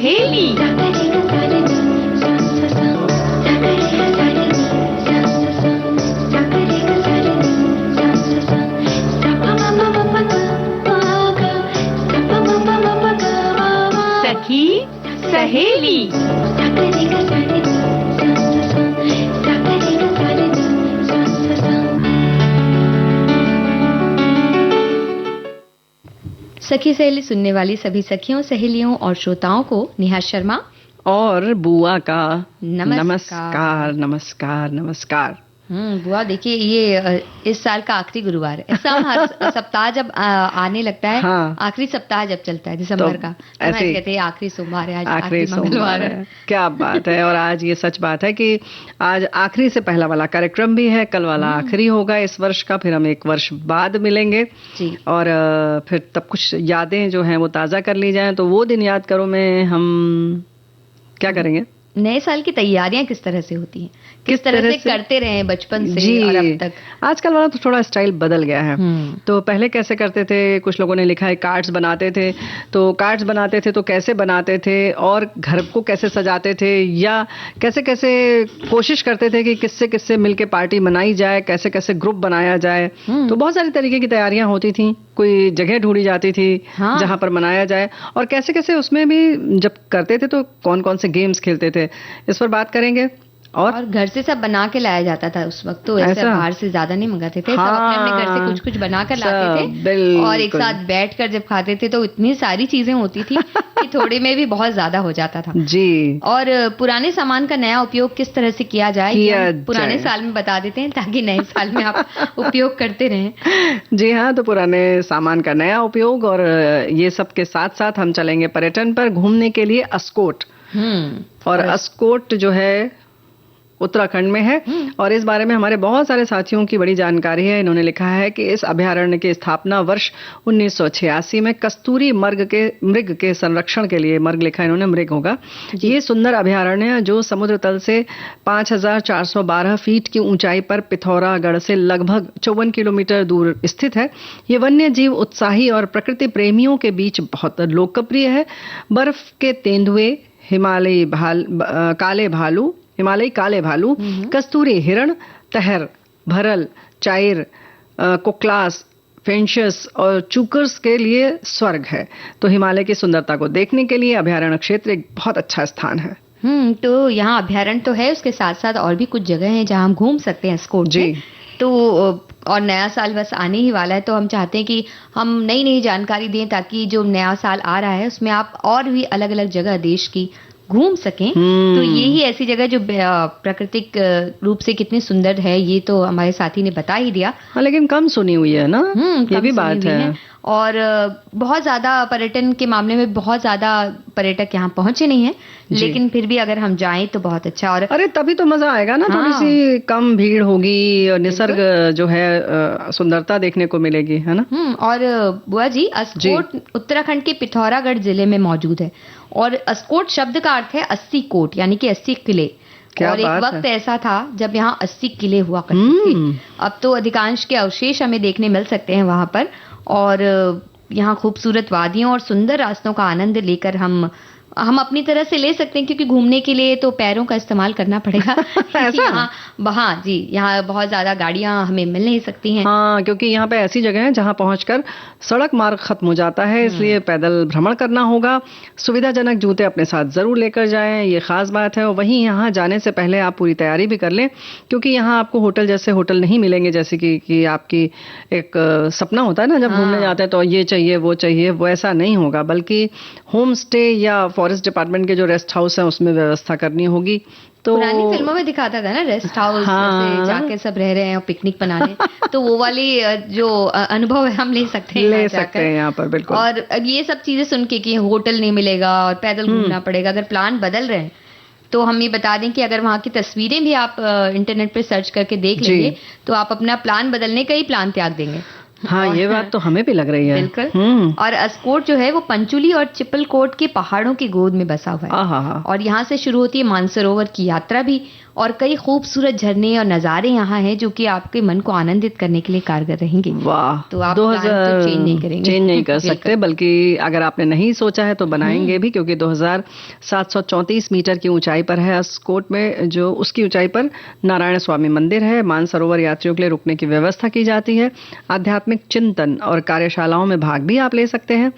सहेली। सखी सहेली। सखी सहेली सुनने वाली सभी सखियों, सहेलियों और श्रोताओं को नेहा शर्मा और बुआ का नमस्कार। नमस्कार नमस्कार। बुआ देखिए, ये इस साल का आखिरी गुरुवार है। ऐसा हर सप्ताह जब आने लगता है, हाँ। आखिरी सप्ताह जब चलता है दिसंबर का, तो ऐसे कहते हैं आखिरी सोमवार है, आज आखिरी मंगलवार है। क्या बात है। और आज ये सच बात है कि आज आखिरी से पहला वाला कार्यक्रम भी है, कल वाला आखिरी होगा इस वर्ष का, फिर हम एक वर्ष बाद मिलेंगे जी। और फिर तब कुछ यादें जो हैं वो ताज़ा कर ली जाएं। तो वो दिन याद करो में हम क्या करेंगे? नए साल की तैयारियां किस तरह से होती हैं, किस तरह से करते रहे हैं बचपन से जी। और अब तक। आजकल वाला तो थोड़ा स्टाइल बदल गया है। तो पहले कैसे करते थे, कुछ लोगों ने लिखा है कार्ड्स बनाते थे। तो कार्ड्स बनाते थे तो कैसे बनाते थे और घर को कैसे सजाते थे, या कैसे कैसे कोशिश करते थे कि किससे किससे मिलके पार्टी मनाई जाए, कैसे कैसे ग्रुप बनाया जाए। तो बहुत सारी तरीके की तैयारियां होती थी, कोई जगह ढूंढी जाती थी जहां पर मनाया जाए, और कैसे कैसे उसमें भी जब करते थे तो कौन कौन से गेम्स खेलते थे, इस पर बात करेंगे। और घर से सब बना के लाया जाता था उस वक्त, तो ऐसे बाहर से ज्यादा नहीं मंगाते थे। सब अपने अपने घर से कुछ कुछ बना कर लाते थे और एक साथ बैठकर जब खाते थे तो इतनी सारी चीजें होती थी कि थोड़े में भी बहुत ज्यादा हो जाता था। जी। और पुराने सामान का नया उपयोग किस तरह से किया जाए, पुराने साल में बता देते हैं ताकि नए साल में आप उपयोग करते रहें। जी हाँ, तो पुराने सामान का नया उपयोग, और ये सब के साथ साथ हम चलेंगे पर्यटन पर घूमने के लिए अस्कोट। और अस्कोट जो है उत्तराखंड में है, और इस बारे में हमारे बहुत सारे साथियों की बड़ी जानकारी है। इन्होंने लिखा है कि इस अभयारण्य की स्थापना वर्ष 1986 में कस्तूरी मृग के संरक्षण के लिए, मृग लिखा इन्होंने, मृग होगा। ये सुंदर अभयारण्य जो समुद्र तल से 5412 फीट की ऊंचाई पर पिथौरागढ़ से लगभग 54 किलोमीटर दूर स्थित है। ये वन्य जीव उत्साही और प्रकृति प्रेमियों के बीच बहुत लोकप्रिय है। बर्फ के तेंदुए, हिमालयी काले भालू, कस्तूरी हिरण, तहर, भरल, चायर, कोकलास, फेंशस और चूकर्स के लिए स्वर्ग है। तो हिमालय की सुंदरता को देखने के लिए अभयारण्य क्षेत्र एक बहुत अच्छा स्थान है। तो यहाँ अभयारण्य तो है, उसके साथ साथ और भी कुछ जगह हैं जहाँ हम घूम सकते हैं स्कोट जी। में। तो और नया साल बस आने ही वाला है, तो हम चाहते हैं कि हम नई नई जानकारी दें ताकि जो नया साल आ रहा है उसमें आप और भी अलग अलग जगह देश की घूम सकें। तो ये ही ऐसी जगह जो प्राकृतिक रूप से कितनी सुंदर है, ये तो हमारे साथी ने बता ही दिया। हाँ, लेकिन कम सुनी हुई है ना, ये भी बात है। और बहुत ज्यादा पर्यटन के मामले में बहुत ज्यादा पर्यटक यहाँ पहुंचे नहीं हैं, लेकिन फिर भी अगर हम जाएं तो बहुत अच्छा। और अरे तभी तो मजा आएगा ना, थोड़ी सी कम भीड़ होगी और निसर्ग जो है सुंदरता देखने को मिलेगी, है ना। और बुआ जी, अस्कोट उत्तराखंड के पिथौरागढ़ जिले में मौजूद है, और अस्कोट शब्द का अर्थ है 80 कोट, यानी कि 80 किले। और एक वक्त ऐसा था जब यहाँ 80 किले हुआ करते थे। अब तो अधिकांश के अवशेष हमें देखने मिल सकते हैं वहां पर, और यहाँ खूबसूरत वादियों और सुंदर रास्तों का आनंद लेकर हम अपनी तरह से ले सकते हैं, क्योंकि घूमने के लिए तो पैरों का इस्तेमाल करना पड़ेगा। यहाँ जी, यहाँ बहुत ज्यादा गाड़ियां हमें मिल नहीं सकती हैं। हाँ, क्योंकि यहाँ पे ऐसी जगह है जहाँ पहुंचकर सड़क मार्ग खत्म हो जाता है, इसलिए पैदल भ्रमण करना होगा। सुविधाजनक जूते अपने साथ जरूर लेकर जाएं, ये खास बात है। और वहीं यहाँ जाने से पहले आप पूरी तैयारी भी कर लें, क्योंकि यहाँ आपको होटल जैसे होटल नहीं मिलेंगे, जैसे कि आपकी एक सपना होता है ना जब घूमने जाते हैं तो ये चाहिए वो चाहिए, वो ऐसा नहीं होगा। बल्कि होम स्टे या फॉरेस्ट डिपार्टमेंट के जो रेस्ट हाउस है उसमें व्यवस्था करनी होगी। तो पुरानी फिल्मों में दिखाता था ना, रेस्ट हाउस जैसे जाके सब रह रहे हैं और पिकनिक बना रहे हैं। तो वो वाली जो अनुभव है हम ले सकते हैं यहाँ पर, बिल्कुल। और ये सब चीजें सुन के कि होटल नहीं मिलेगा और पैदल घूमना पड़ेगा, अगर प्लान बदल रहे हैं तो हम ये बता दें कि अगर वहाँ की तस्वीरें भी आप इंटरनेट पे सर्च करके देख लेंगे तो आप अपना प्लान बदलने का ही प्लान त्याग देंगे। हाँ, ये बात तो हमें भी लग रही है। बिल्कुल। और अस्कोट जो है वो पंचुली और चिपलकोट के पहाड़ों की गोद में बसा हुआ है। और यहाँ से शुरू होती है मानसरोवर की यात्रा भी, और कई खूबसूरत झरने और नज़ारे यहाँ हैं जो कि आपके मन को आनंदित करने के लिए कारगर रहेंगे। वाह, तो आप तो चेंज नहीं कर सकते, बल्कि अगर आपने नहीं सोचा है तो बनाएंगे भी, क्योंकि 2734 मीटर की ऊंचाई पर है अस्कोट में। जो उसकी ऊंचाई पर नारायण स्वामी मंदिर है। मानसरोवर यात्रियों के लिए रुकने की व्यवस्था की जाती है। आध्यात्मिक चिंतन और कार्यशालाओं में भाग भी आप ले सकते हैं।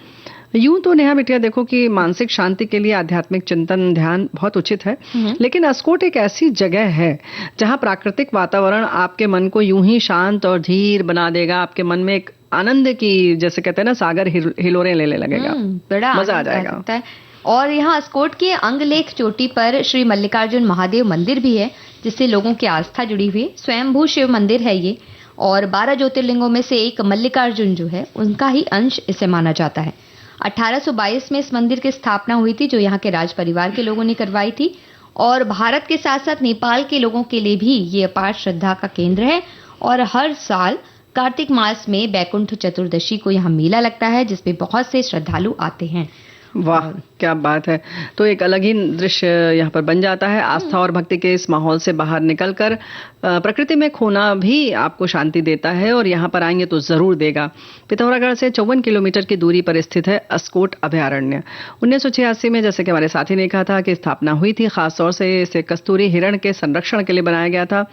यूं तो नेहा बिटिया देखो कि मानसिक शांति के लिए आध्यात्मिक चिंतन ध्यान बहुत उचित है, लेकिन अस्कोट एक ऐसी जगह है जहां प्राकृतिक वातावरण आपके मन को यूं ही शांत और धीर बना देगा। आपके मन में एक आनंद की, जैसे कहते हैं ना, सागर हिलोरें लेने लगेगा। बड़ा मजा आ जाएगा। और यहाँ अस्कोट के अंगलेख चोटी पर श्री मल्लिकार्जुन महादेव मंदिर भी है, जिससे लोगों की आस्था जुड़ी हुई है। स्वयंभू शिव मंदिर है ये, और 12 ज्योतिर्लिंगों में से एक मल्लिकार्जुन जो है उनका ही अंश इसे माना जाता है। 1822 में इस मंदिर की स्थापना हुई थी, जो यहाँ के राज परिवार के लोगों ने करवाई थी। और भारत के साथ साथ नेपाल के लोगों के लिए भी ये अपार श्रद्धा का केंद्र है। और हर साल कार्तिक मास में बैकुंठ चतुर्दशी को यहाँ मेला लगता है, जिसमें बहुत से श्रद्धालु आते हैं। वाह, क्या बात है। तो एक अलग ही दृश्य यहाँ पर बन जाता है। आस्था और भक्ति के इस माहौल से बाहर निकलकर प्रकृति में खोना भी आपको शांति देता है, और यहाँ पर आएंगे तो जरूर देगा। पिथौरागढ़ से 54 किलोमीटर की दूरी पर स्थित है अस्कोट अभयारण्य। 1986 में, जैसे कि हमारे साथी ने कहा था, कि स्थापना हुई थी। खासतौर से इसे कस्तूरी हिरण के संरक्षण के लिए बनाया गया था।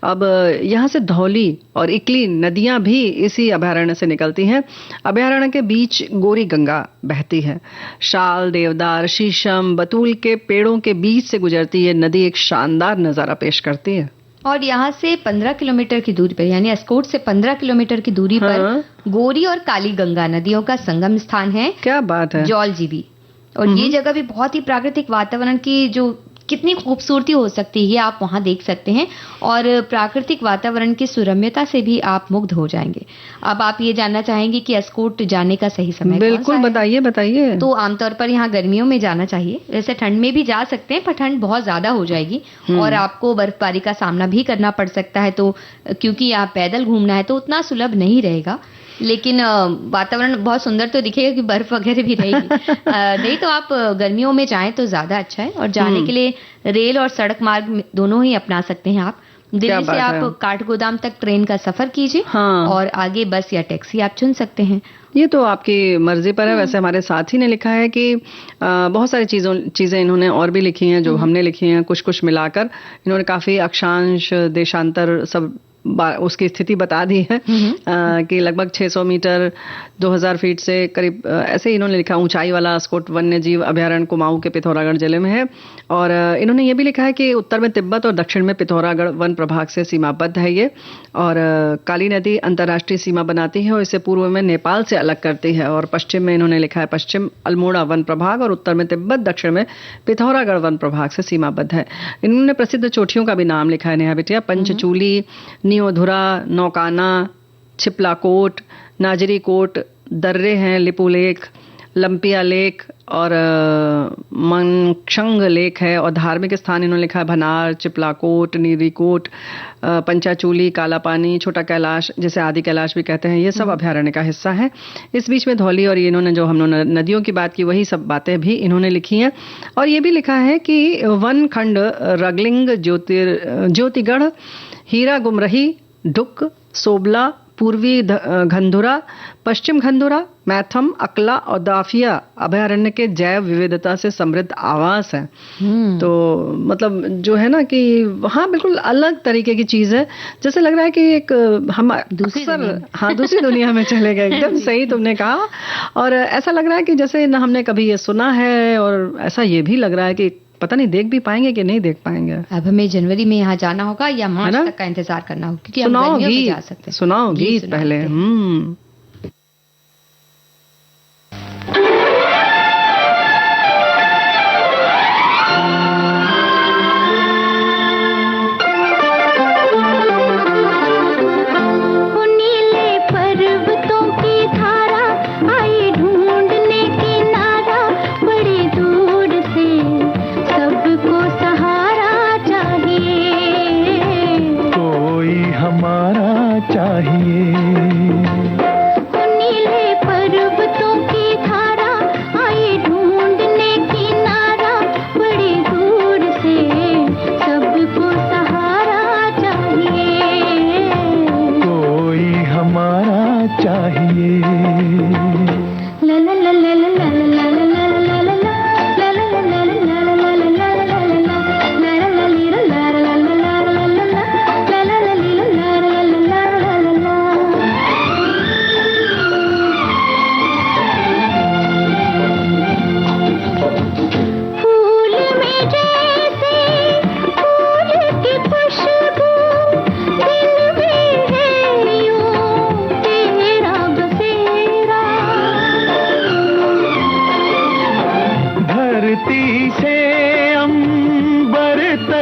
अब यहाँ से धौली और इकली नदियां भी इसी अभयारण्य से निकलती हैं। अभयारण्य के बीच गोरी गंगा बहती है। शाल, देवदार, शीशम, बतूल के पेड़ों के बीच से गुजरती ये नदी एक शानदार नजारा पेश करती है। और यहाँ से 15 किलोमीटर की दूरी पर, यानी अस्कोट से 15 किलोमीटर की दूरी पर गोरी और काली गंगा नदियों का संगम स्थान है। क्या बात है। जौलजीबी। और ये जगह भी बहुत ही प्राकृतिक वातावरण की, जो कितनी खूबसूरती हो सकती है आप वहां देख सकते हैं, और प्राकृतिक वातावरण की सुरम्यता से भी आप मुग्ध हो जाएंगे। अब आप ये जानना चाहेंगे कि अस्कोट जाने का सही समय बिल्कुल, बताइए। तो आमतौर पर यहाँ गर्मियों में जाना चाहिए। वैसे ठंड में भी जा सकते हैं, पर ठंड बहुत ज्यादा हो जाएगी और आपको बर्फबारी का सामना भी करना पड़ सकता है। तो क्योंकि यहाँ पैदल घूमना है तो उतना सुलभ नहीं रहेगा, लेकिन वातावरण बहुत सुंदर तो दिखेगा कि बर्फ वगैरह भी रहेगी। नहीं तो आप गर्मियों में जाएं तो ज्यादा अच्छा है। और जाने के लिए रेल और सड़क मार्ग दोनों ही अपना सकते हैं आप। दिल्ली से आप काठगोदाम तक ट्रेन का सफर कीजिए, और आगे बस या टैक्सी आप चुन सकते हैं। ये तो आपकी मर्जी पर है। वैसे हमारे साथी ने लिखा है कि बहुत सारी चीजें इन्होंने और भी लिखी हैं जो हमने लिखी हैं, कुछ मिलाकर इन्होंने काफी अक्षांश, देशांतर सब उसकी स्थिति बता दी है। कि लगभग 600 मीटर 2000 फीट से करीब, ऐसे इन्होंने लिखा, ऊंचाई वाला अस्कोट वन्य जीव अभयारण्य कुमाऊं के पिथौरागढ़ जिले में है। और इन्होंने ये भी लिखा है कि उत्तर में तिब्बत और दक्षिण में पिथौरागढ़ वन प्रभाग से सीमाबद्ध है ये। और काली नदी अंतर्राष्ट्रीय सीमा बनाती है और इसे पूर्व में नेपाल से अलग करती है। और पश्चिम में इन्होंने लिखा है पश्चिम अल्मोड़ा वन प्रभाग, और उत्तर में तिब्बत, दक्षिण में पिथौरागढ़ वन प्रभाग से सीमाबद्ध है। इन्होंने प्रसिद्ध चोटियों का भी नाम लिखा है नेहा बिटिया। पंचचूली, नियोधुरा, नौकाना, छिपलाकोट, नाजरी कोट, दर्रे हैं, लिपू लेक, लंपिया लेक और मनक्षंग लेक है। और धार्मिक स्थान इन्होंने लिखा है भनार, चिपलाकोट, नीरीकोट, पंचाचूली, काला पानी, छोटा कैलाश, जिसे आदि कैलाश भी कहते हैं, ये सब अभयारण्य का हिस्सा है। इस बीच में धौली और इन्होंने जो हम लोग नदियों की बात की, वही सब बातें भी इन्होंने लिखी हैं। और ये भी लिखा है कि वन खंड रगलिंग, ज्योतिगढ़, हीरा गुमरही, डुक, सोबला, पूर्वी घंधुरा, पश्चिम घंधुरा, मैथम, अकला और दाफिया अभयारण्य के जैव विविधता से समृद्ध आवास है। तो मतलब जो है ना कि हाँ, बिल्कुल अलग तरीके की चीज है। जैसे लग रहा है कि एक हम दूसरी दुनिया में चले गए। एकदम सही तुमने कहा। और ऐसा लग रहा है कि जैसे न हमने कभी ये सुना है, और ऐसा ये भी लग रहा है कि पता नहीं देख भी पाएंगे कि नहीं देख पाएंगे। अब हमें जनवरी में यहाँ जाना होगा या मार्च तक का इंतजार करना होगा, क्योंकि हम गर्मियों में जा सकते हैं। सुनाओ गीत पहले। हमारा चाहिए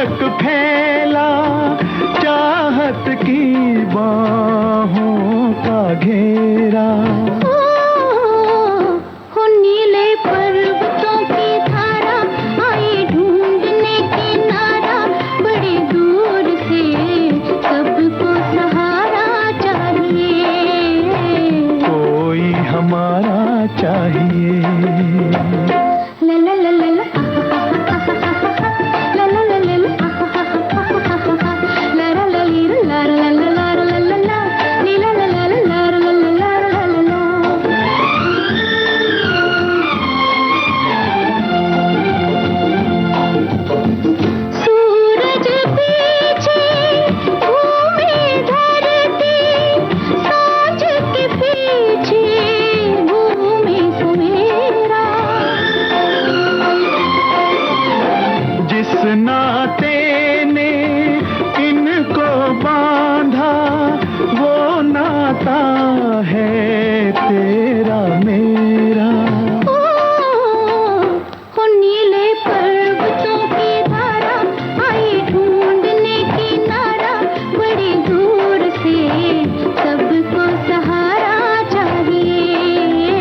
तक फैला चाहत की बाहों का घेरा। हो नीले पर्वतों की धारा आई ढूंढने किनारा, बड़ी दूर से सबको सहारा चाहिए, कोई हमारा चाहिए। ला ला ला ला ला ला ला ला ला ला ला ला ला ली ला ला ला ला ला ला ला ला ली ला ला ला ला ला ला ला ला ला ला। सूरज पीछे घूमे धरती, सांझ के पीछे घूमे सवेरा। जिस नाते ने इनको बांधा वो नाता है तेरा मेरा। हो नीले पर्वतों की धारा आई ढूंढने किनारा, बड़ी दूर से सबको सहारा चाहिए,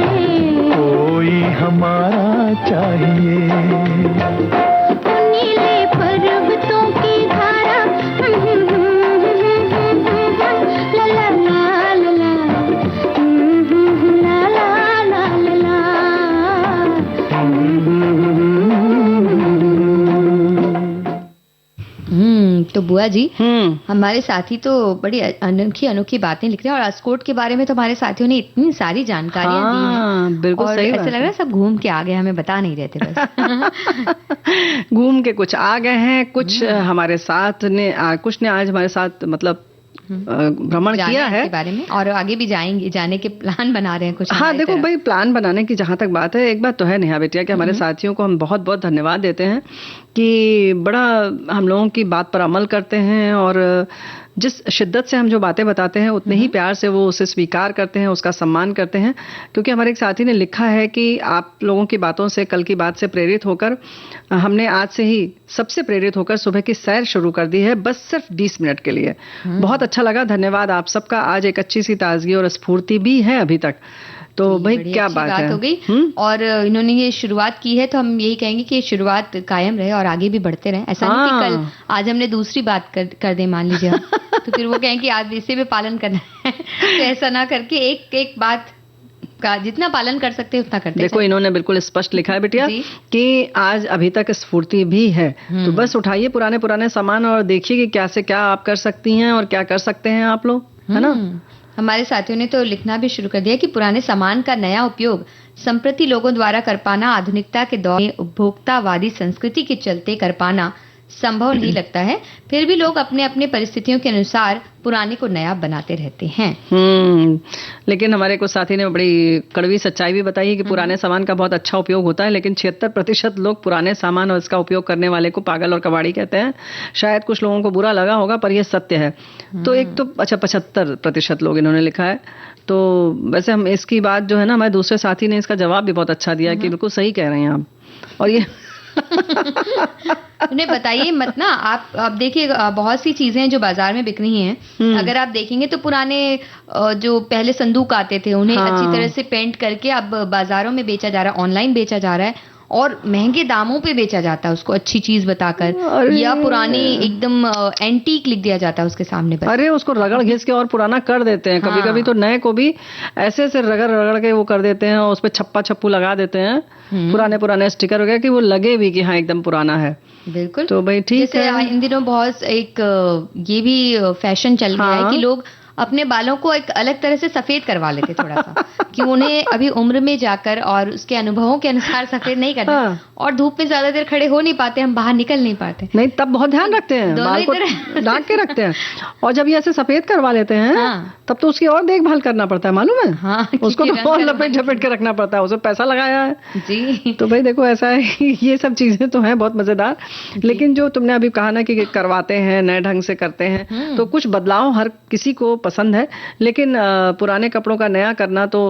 कोई हमारा चाहिए। हो नीले पर्वतों की धारा ला ला ला ला ला ला ला ला तो बुआ जी हमारे साथी तो बड़ी अनोखी अनोखी बातें लिख रहे हैं, और अस्कोट के बारे में तो हमारे साथियों ने इतनी सारी जानकारियां दी हैं। बिल्कुल और सही ऐसा बात लग रहा है सब घूम के आ गए, हमें बता नहीं रहे थे बस। घूम के कुछ आ गए हैं, कुछ हमारे साथ ने कुछ ने आज हमारे साथ मतलब भ्रमण किया है के बारे में, और आगे भी जाएंगे, जाने के प्लान बना रहे हैं कुछ। हाँ देखो भाई, प्लान बनाने की जहां तक बात है, एक बात तो है नेहा बेटिया कि हमारे साथियों को हम बहुत बहुत धन्यवाद देते हैं कि बड़ा हम लोगों की बात पर अमल करते हैं, और जिस शिद्दत से हम जो बातें बताते हैं उतने ही प्यार से वो उसे स्वीकार करते हैं, उसका सम्मान करते हैं। क्योंकि हमारे एक साथी ने लिखा है कि आप लोगों की बातों से, कल की बात से प्रेरित होकर हमने आज से ही सबसे प्रेरित होकर सुबह की सैर शुरू कर दी है, बस सिर्फ 20 मिनट के लिए। बहुत अच्छा लगा, धन्यवाद आप सबका। आज एक अच्छी सी ताजगी और स्फूर्ति भी है अभी तक, तो भाई क्या बात है। हो गई। और इन्होंने ये शुरुआत की है तो हम यही कहेंगे कि शुरुआत कायम रहे और आगे भी बढ़ते रहे। ऐसा नहीं कि कल आज हमने दूसरी बात कर दे मान लीजिए तो फिर वो कहें कि आज इसे भी पालन करना है तो ऐसा ना करके एक एक बात का जितना पालन कर सकते हैं उतना करते हैं। देखो इन्होंने बिल्कुल स्पष्ट लिखा है बेटिया कि आज अभी तक स्फूर्ति भी है, तो बस उठाइए पुराने पुराने सामान और देखिए कि क्या से क्या आप कर सकती हैं और क्या कर सकते हैं आप लोग, है ना। हमारे साथियों ने तो लिखना भी शुरू कर दिया कि पुराने सामान का नया उपयोग संप्रति लोगों द्वारा कर पाना आधुनिकता के दौर में उपभोक्तावादी संस्कृति के चलते कर पाना संभव नहीं लगता है, फिर भी लोग अपने अपने परिस्थितियों के अनुसार पुराने को नया बनाते रहते हैं। लेकिन हमारे कुछ साथी ने बड़ी कड़वी सच्चाई भी बताई कि पुराने सामान का बहुत अच्छा उपयोग होता है, लेकिन 76% लोग पुराने सामान और इसका उपयोग करने वाले को पागल और कबाड़ी कहते हैं। शायद कुछ लोगों को बुरा लगा होगा पर यह सत्य है। तो एक तो अच्छा 75% लोग इन्होंने लिखा है। तो वैसे हम इसकी बात जो है ना, हमारे दूसरे साथी ने इसका जवाब भी बहुत अच्छा दिया कि बिल्कुल सही कह रहे हैं आप। और ये उन्हें बताइए मत ना आप देखिए बहुत सी चीजें जो बाजार में बिक रही हैं, अगर आप देखेंगे तो पुराने जो पहले संदूक आते थे उन्हें अच्छी तरह से पेंट करके अब बाजारों में बेचा जा रहा है, ऑनलाइन बेचा जा रहा है और महंगे दामों पे बेचा जाता है उसको अच्छी चीज बताकर, या पुरानी एकदम एंटीक लिख दिया जाता है उसके सामने पर। अरे उसको रगड़ घिस के और पुराना कर देते हैं। कभी कभी तो नए को भी ऐसे ऐसे रगड़ रगड़ के वो कर देते हैं और उस पर छप्पा छप्पू लगा देते हैं, पुराने स्टिकर वगैरह कि वो लगे भी कि हाँ एकदम पुराना है। बिल्कुल। तो भाई ठीक है। इन दिनों बहुत एक ये भी फैशन चल गया है कि लोग अपने बालों को एक अलग तरह से सफेद करवा लेते थोड़ा सा कि उन्हें अभी उम्र में जाकर और उसके अनुभवों के अनुसार सफेद नहीं करना और धूप में ज्यादा देर खड़े हो नहीं पाते, हम बाहर निकल नहीं पाते। नहीं तब बहुत ध्यान रखते हैं, बाल को ढांक के रखते हैं और जब ये ऐसे सफेद करवा लेते हैं तब तो उसकी और देखभाल करना पड़ता है, मालूम है। उसको तो और लपेट झपेट के रखना पड़ता है, उसमें पैसा लगाया है जी। तो भाई देखो ऐसा है, ये सब चीजें तो हैं बहुत मजेदार। लेकिन जो तुमने अभी कहा ना कि करवाते हैं नए ढंग से करते हैं, तो कुछ बदलाव हर किसी को पसंद है, लेकिन पुराने कपड़ों का नया करना तो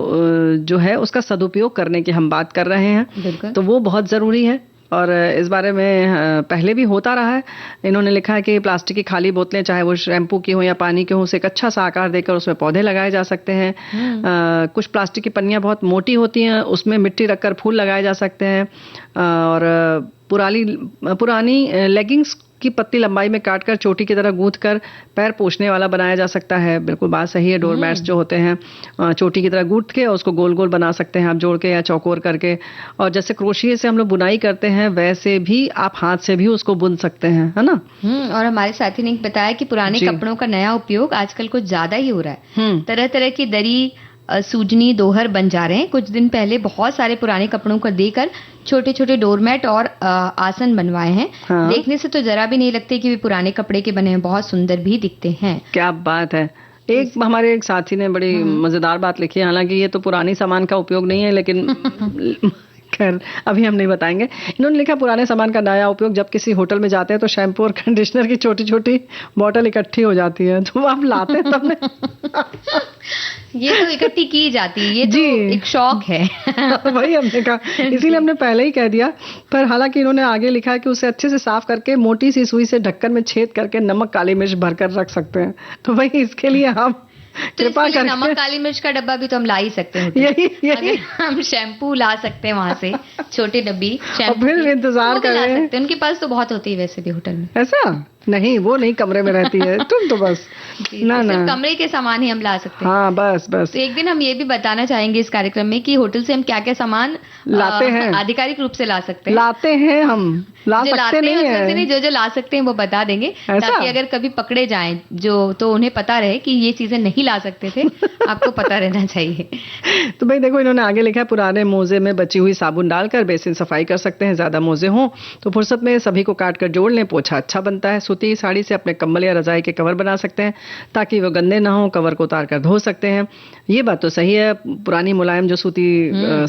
जो है उसका सदुपयोग करने की हम बात कर रहे हैं, तो वो बहुत जरूरी है। और इस बारे में पहले भी होता रहा है। इन्होंने लिखा है कि प्लास्टिक की खाली बोतलें, चाहे वो शैम्पू की हो या पानी की हो, उसे एक अच्छा सा आकार देकर उसमें पौधे लगाए जा सकते हैं। कुछ प्लास्टिक की पन्नियां बहुत मोटी होती हैं, उसमें मिट्टी रखकर फूल लगाए जा सकते हैं। और पुरानी लेगिंग्स की पत्ती लंबाई में काटकर चोटी की तरह गूंथ कर पैर पोंछने वाला बनाया जा सकता है। बिल्कुल बात सही है। डोरमैट्स जो होते हैं चोटी की तरह गूंथ के और उसको गोल गोल बना सकते हैं आप, जोड़ के या चौकोर करके। और जैसे क्रोशिये से हम लोग बुनाई करते हैं, वैसे भी आप हाथ से भी उसको बुन सकते हैं, है ना। और हमारे साथी ने बताया कि पुराने कपड़ों का नया उपयोग आजकल कुछ ज्यादा ही हो रहा है। तरह तरह की दरी, सूजनी, दोहर बन जा रहे हैं। कुछ दिन पहले बहुत सारे पुराने कपड़ों को देकर छोटे छोटे डोरमैट और आसन बनवाए हैं। हाँ। देखने से तो जरा भी नहीं लगते कि वे पुराने कपड़े के बने हैं, बहुत सुंदर भी दिखते हैं। क्या बात है। हमारे एक साथी ने बड़ी मजेदार बात लिखी है, हालांकि ये तो पुरानी सामान का उपयोग नहीं है, लेकिन खैर अभी हम नहीं बताएंगे। इन्होंने लिखा पुराने सामान का नया उपयोग, जब किसी होटल में जाते हैं तो शैम्पू और कंडीशनर की छोटी छोटी बोतल इकट्ठी हो जाती है, तो आप लाते हैं तब ये तो इकट्ठी की जाती है, ये तो एक शौक है। वही हमने कहा, इसीलिए हमने पहले ही कह दिया। पर हालांकि इन्होंने आगे लिखा है कि उसे अच्छे से साफ करके मोटी सी सुई से ढक्कन में छेद करके नमक काली मिर्च भरकर रख सकते हैं। तो वही इसके लिए हम कृपा करके नमक काली मिर्च का डब्बा भी तो हम ला ही सकते हैं। यही हम शैम्पू ला सकते हैं वहां से, छोटी डब्बी शैम्पू, फिर इंतजार कर रहे हैं। उनके पास तो बहुत होती है वैसे भी होटल में। ऐसा नहीं, वो नहीं कमरे में रहती है, तुम तो बस ना कमरे के सामान ही हम ला सकते हैं। हाँ बस। तो एक दिन हम ये भी बताना चाहेंगे इस कार्यक्रम में कि होटल से हम क्या क्या सामान लाते हैं, आधिकारिक रूप से ला सकते हैं। लाते हैं हम, ला सकते नहीं है। जो जो ला सकते हैं वो बता देंगे, ताकि अगर कभी पकड़े जाएं तो उन्हें पता रहे कि ये चीजें नहीं ला सकते थे। आपको पता रहना चाहिए। तो भाई देखो, इन्होंने आगे लिखा है पुराने मोजे में बची हुई साबुन डालकर बेसिन सफाई कर सकते हैं। ज्यादा मोजे हों तो फुर्सत में सभी को काट कर जोड़ लें, पोछा अच्छा बनता है। सूती साड़ी से अपने कंबल या रजाई के कवर बना सकते हैं ताकि वो गंदे ना हो, कवर को उतार कर धो सकते हैं। ये बात तो सही है। पुरानी मुलायम जो सूती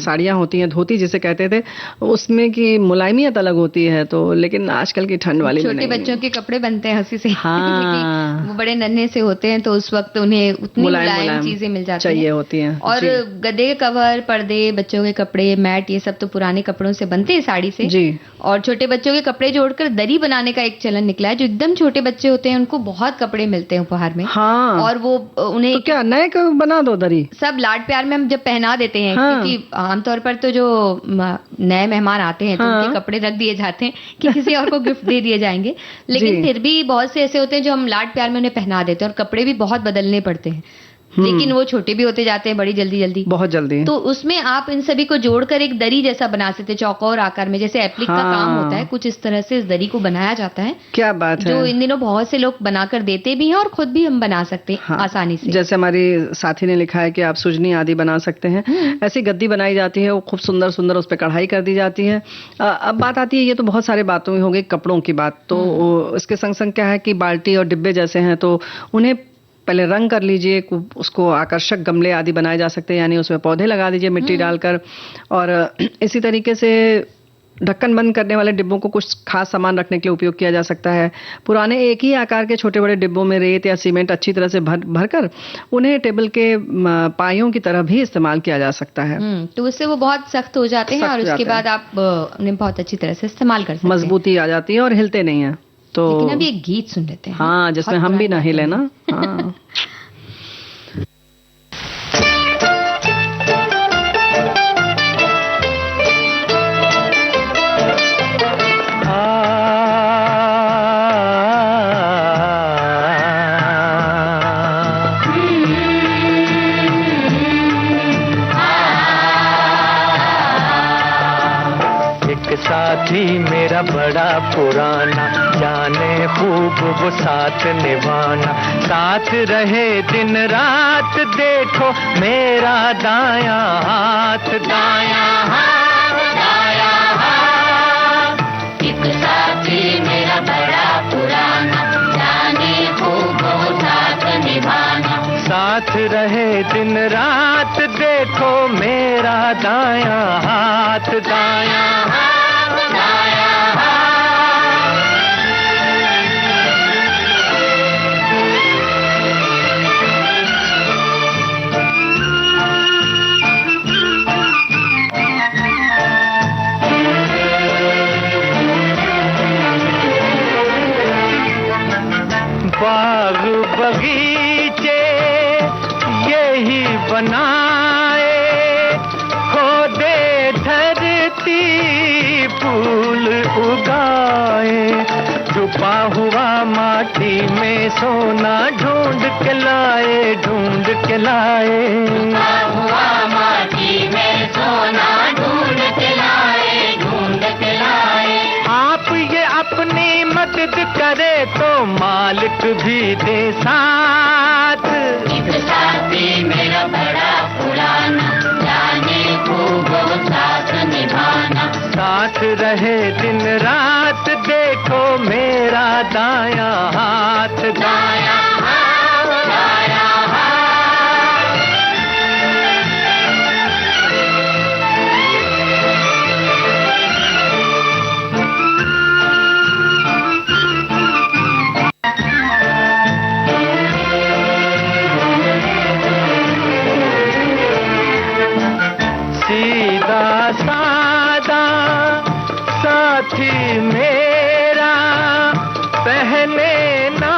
साड़ियां होती हैं, धोती जिसे कहते थे, उसमें की मुलायमियत अलग होती है। तो लेकिन आजकल की ठंड वाली छोटे बच्चों के कपड़े बनते हैं हंसी से। हाँ। वो बड़े नन्हे से होते हैं, तो उस वक्त उन्हें उतनी मुलायम चीजें मिल जाती चाहिए होती हैं। और गद्दे के कवर, पर्दे, बच्चों के कपड़े, मैट, ये सब तो पुराने कपड़ों से बनते हैं, साड़ी से जी। और छोटे बच्चों के कपड़े जोड़कर दरी बनाने का एक चलन निकला है। जो एकदम छोटे बच्चे होते हैं उनको बहुत कपड़े मिलते हैं उपहार में। हाँ। और वो उन्हें तो क्या नए बना दो दरी, सब लाड प्यार में हम जब पहना देते हैं। हाँ। क्योंकि आमतौर पर तो जो नए मेहमान आते हैं तो उनके कपड़े रख दिए जाते हैं कि किसी और को गिफ्ट दे दिए जाएंगे, लेकिन फिर भी बहुत से ऐसे होते हैं जो हम लाड प्यार में उन्हें पहना देते हैं और कपड़े भी बहुत बदलने पड़ते हैं। लेकिन वो छोटे भी होते जाते हैं बड़ी जल्दी बहुत जल्दी। तो उसमें आप इन सभी को जोड़कर एक दरी जैसा बना सकते हैं, चौकोर आकार में, जैसे एप्लिक का काम होता है, कुछ इस तरह से इस दरी को बनाया जाता है। क्या बात है। जो इन दिनों बहुत से लोग बनाकर देते भी हैं और खुद भी हम बना सकते हैं आसानी से। जैसे हमारी साथी ने लिखा है कि आप सुजनी आदि बना सकते हैं। ऐसी गद्दी बनाई जाती है, वो खूब सुंदर सुंदर उस पर कढ़ाई कर दी जाती है। अब बात आती है, ये तो बहुत सारे बातों में हो गई कपड़ों की बात, तो इसके संग संग क्या है कि बाल्टी और डिब्बे जैसे हैं, तो उन्हें पहले रंग कर लीजिए, उसको आकर्षक गमले आदि बनाए जा सकते हैं, यानी उसमें पौधे लगा दीजिए मिट्टी डालकर। और इसी तरीके से ढक्कन बंद करने वाले डिब्बों को कुछ खास सामान रखने के लिए उपयोग किया जा सकता है। पुराने एक ही आकार के छोटे बड़े डिब्बों में रेत या सीमेंट अच्छी तरह से भरकर उन्हें टेबल के पायों की तरह भी इस्तेमाल किया जा सकता है। तो उससे वो बहुत सख्त हो जाते हैं और उसके बाद आप उन्हें बहुत अच्छी तरह से इस्तेमाल कर सकते हैं। मजबूती आ जाती है और हिलते नहीं है। तो लेकिन अभी एक गीत सुन लेते हैं। हाँ, जिसमें हम भी ना हिले ना। हाँ। साथी मेरा बड़ा पुराना, जाने खूब वो साथ निभाना, साथ रहे दिन रात, देखो मेरा दायां हाथ, दायां हाथ, दायां हाथ। एक साथी मेरा बड़ा पुराना, जाने खूब वो साथ निभाना, साथ रहे दिन रात, देखो मेरा दायां हाथ, दायां हाथ। बाग बगीचे यही बनाए, खोदे धरती फूल उगाए, छुपा हुआ माटी में सोना ढूंढ के लाए, ढूंढ के लाए, छुपा हुआ माटी में सोना ढूंढ के लाए, ढूंढ के लाए। आप ये अपनी मदद करे तो मालिक भी दे साथ। एक साथी मेरा बड़ा पुराना, जाने को वो साथ निभाना, साथ रहे दिन रात, देखो मेरा दायां हाथ, दाया हाथ, दाया हाथ। सीधा सादा साथी मेरा, पहने ना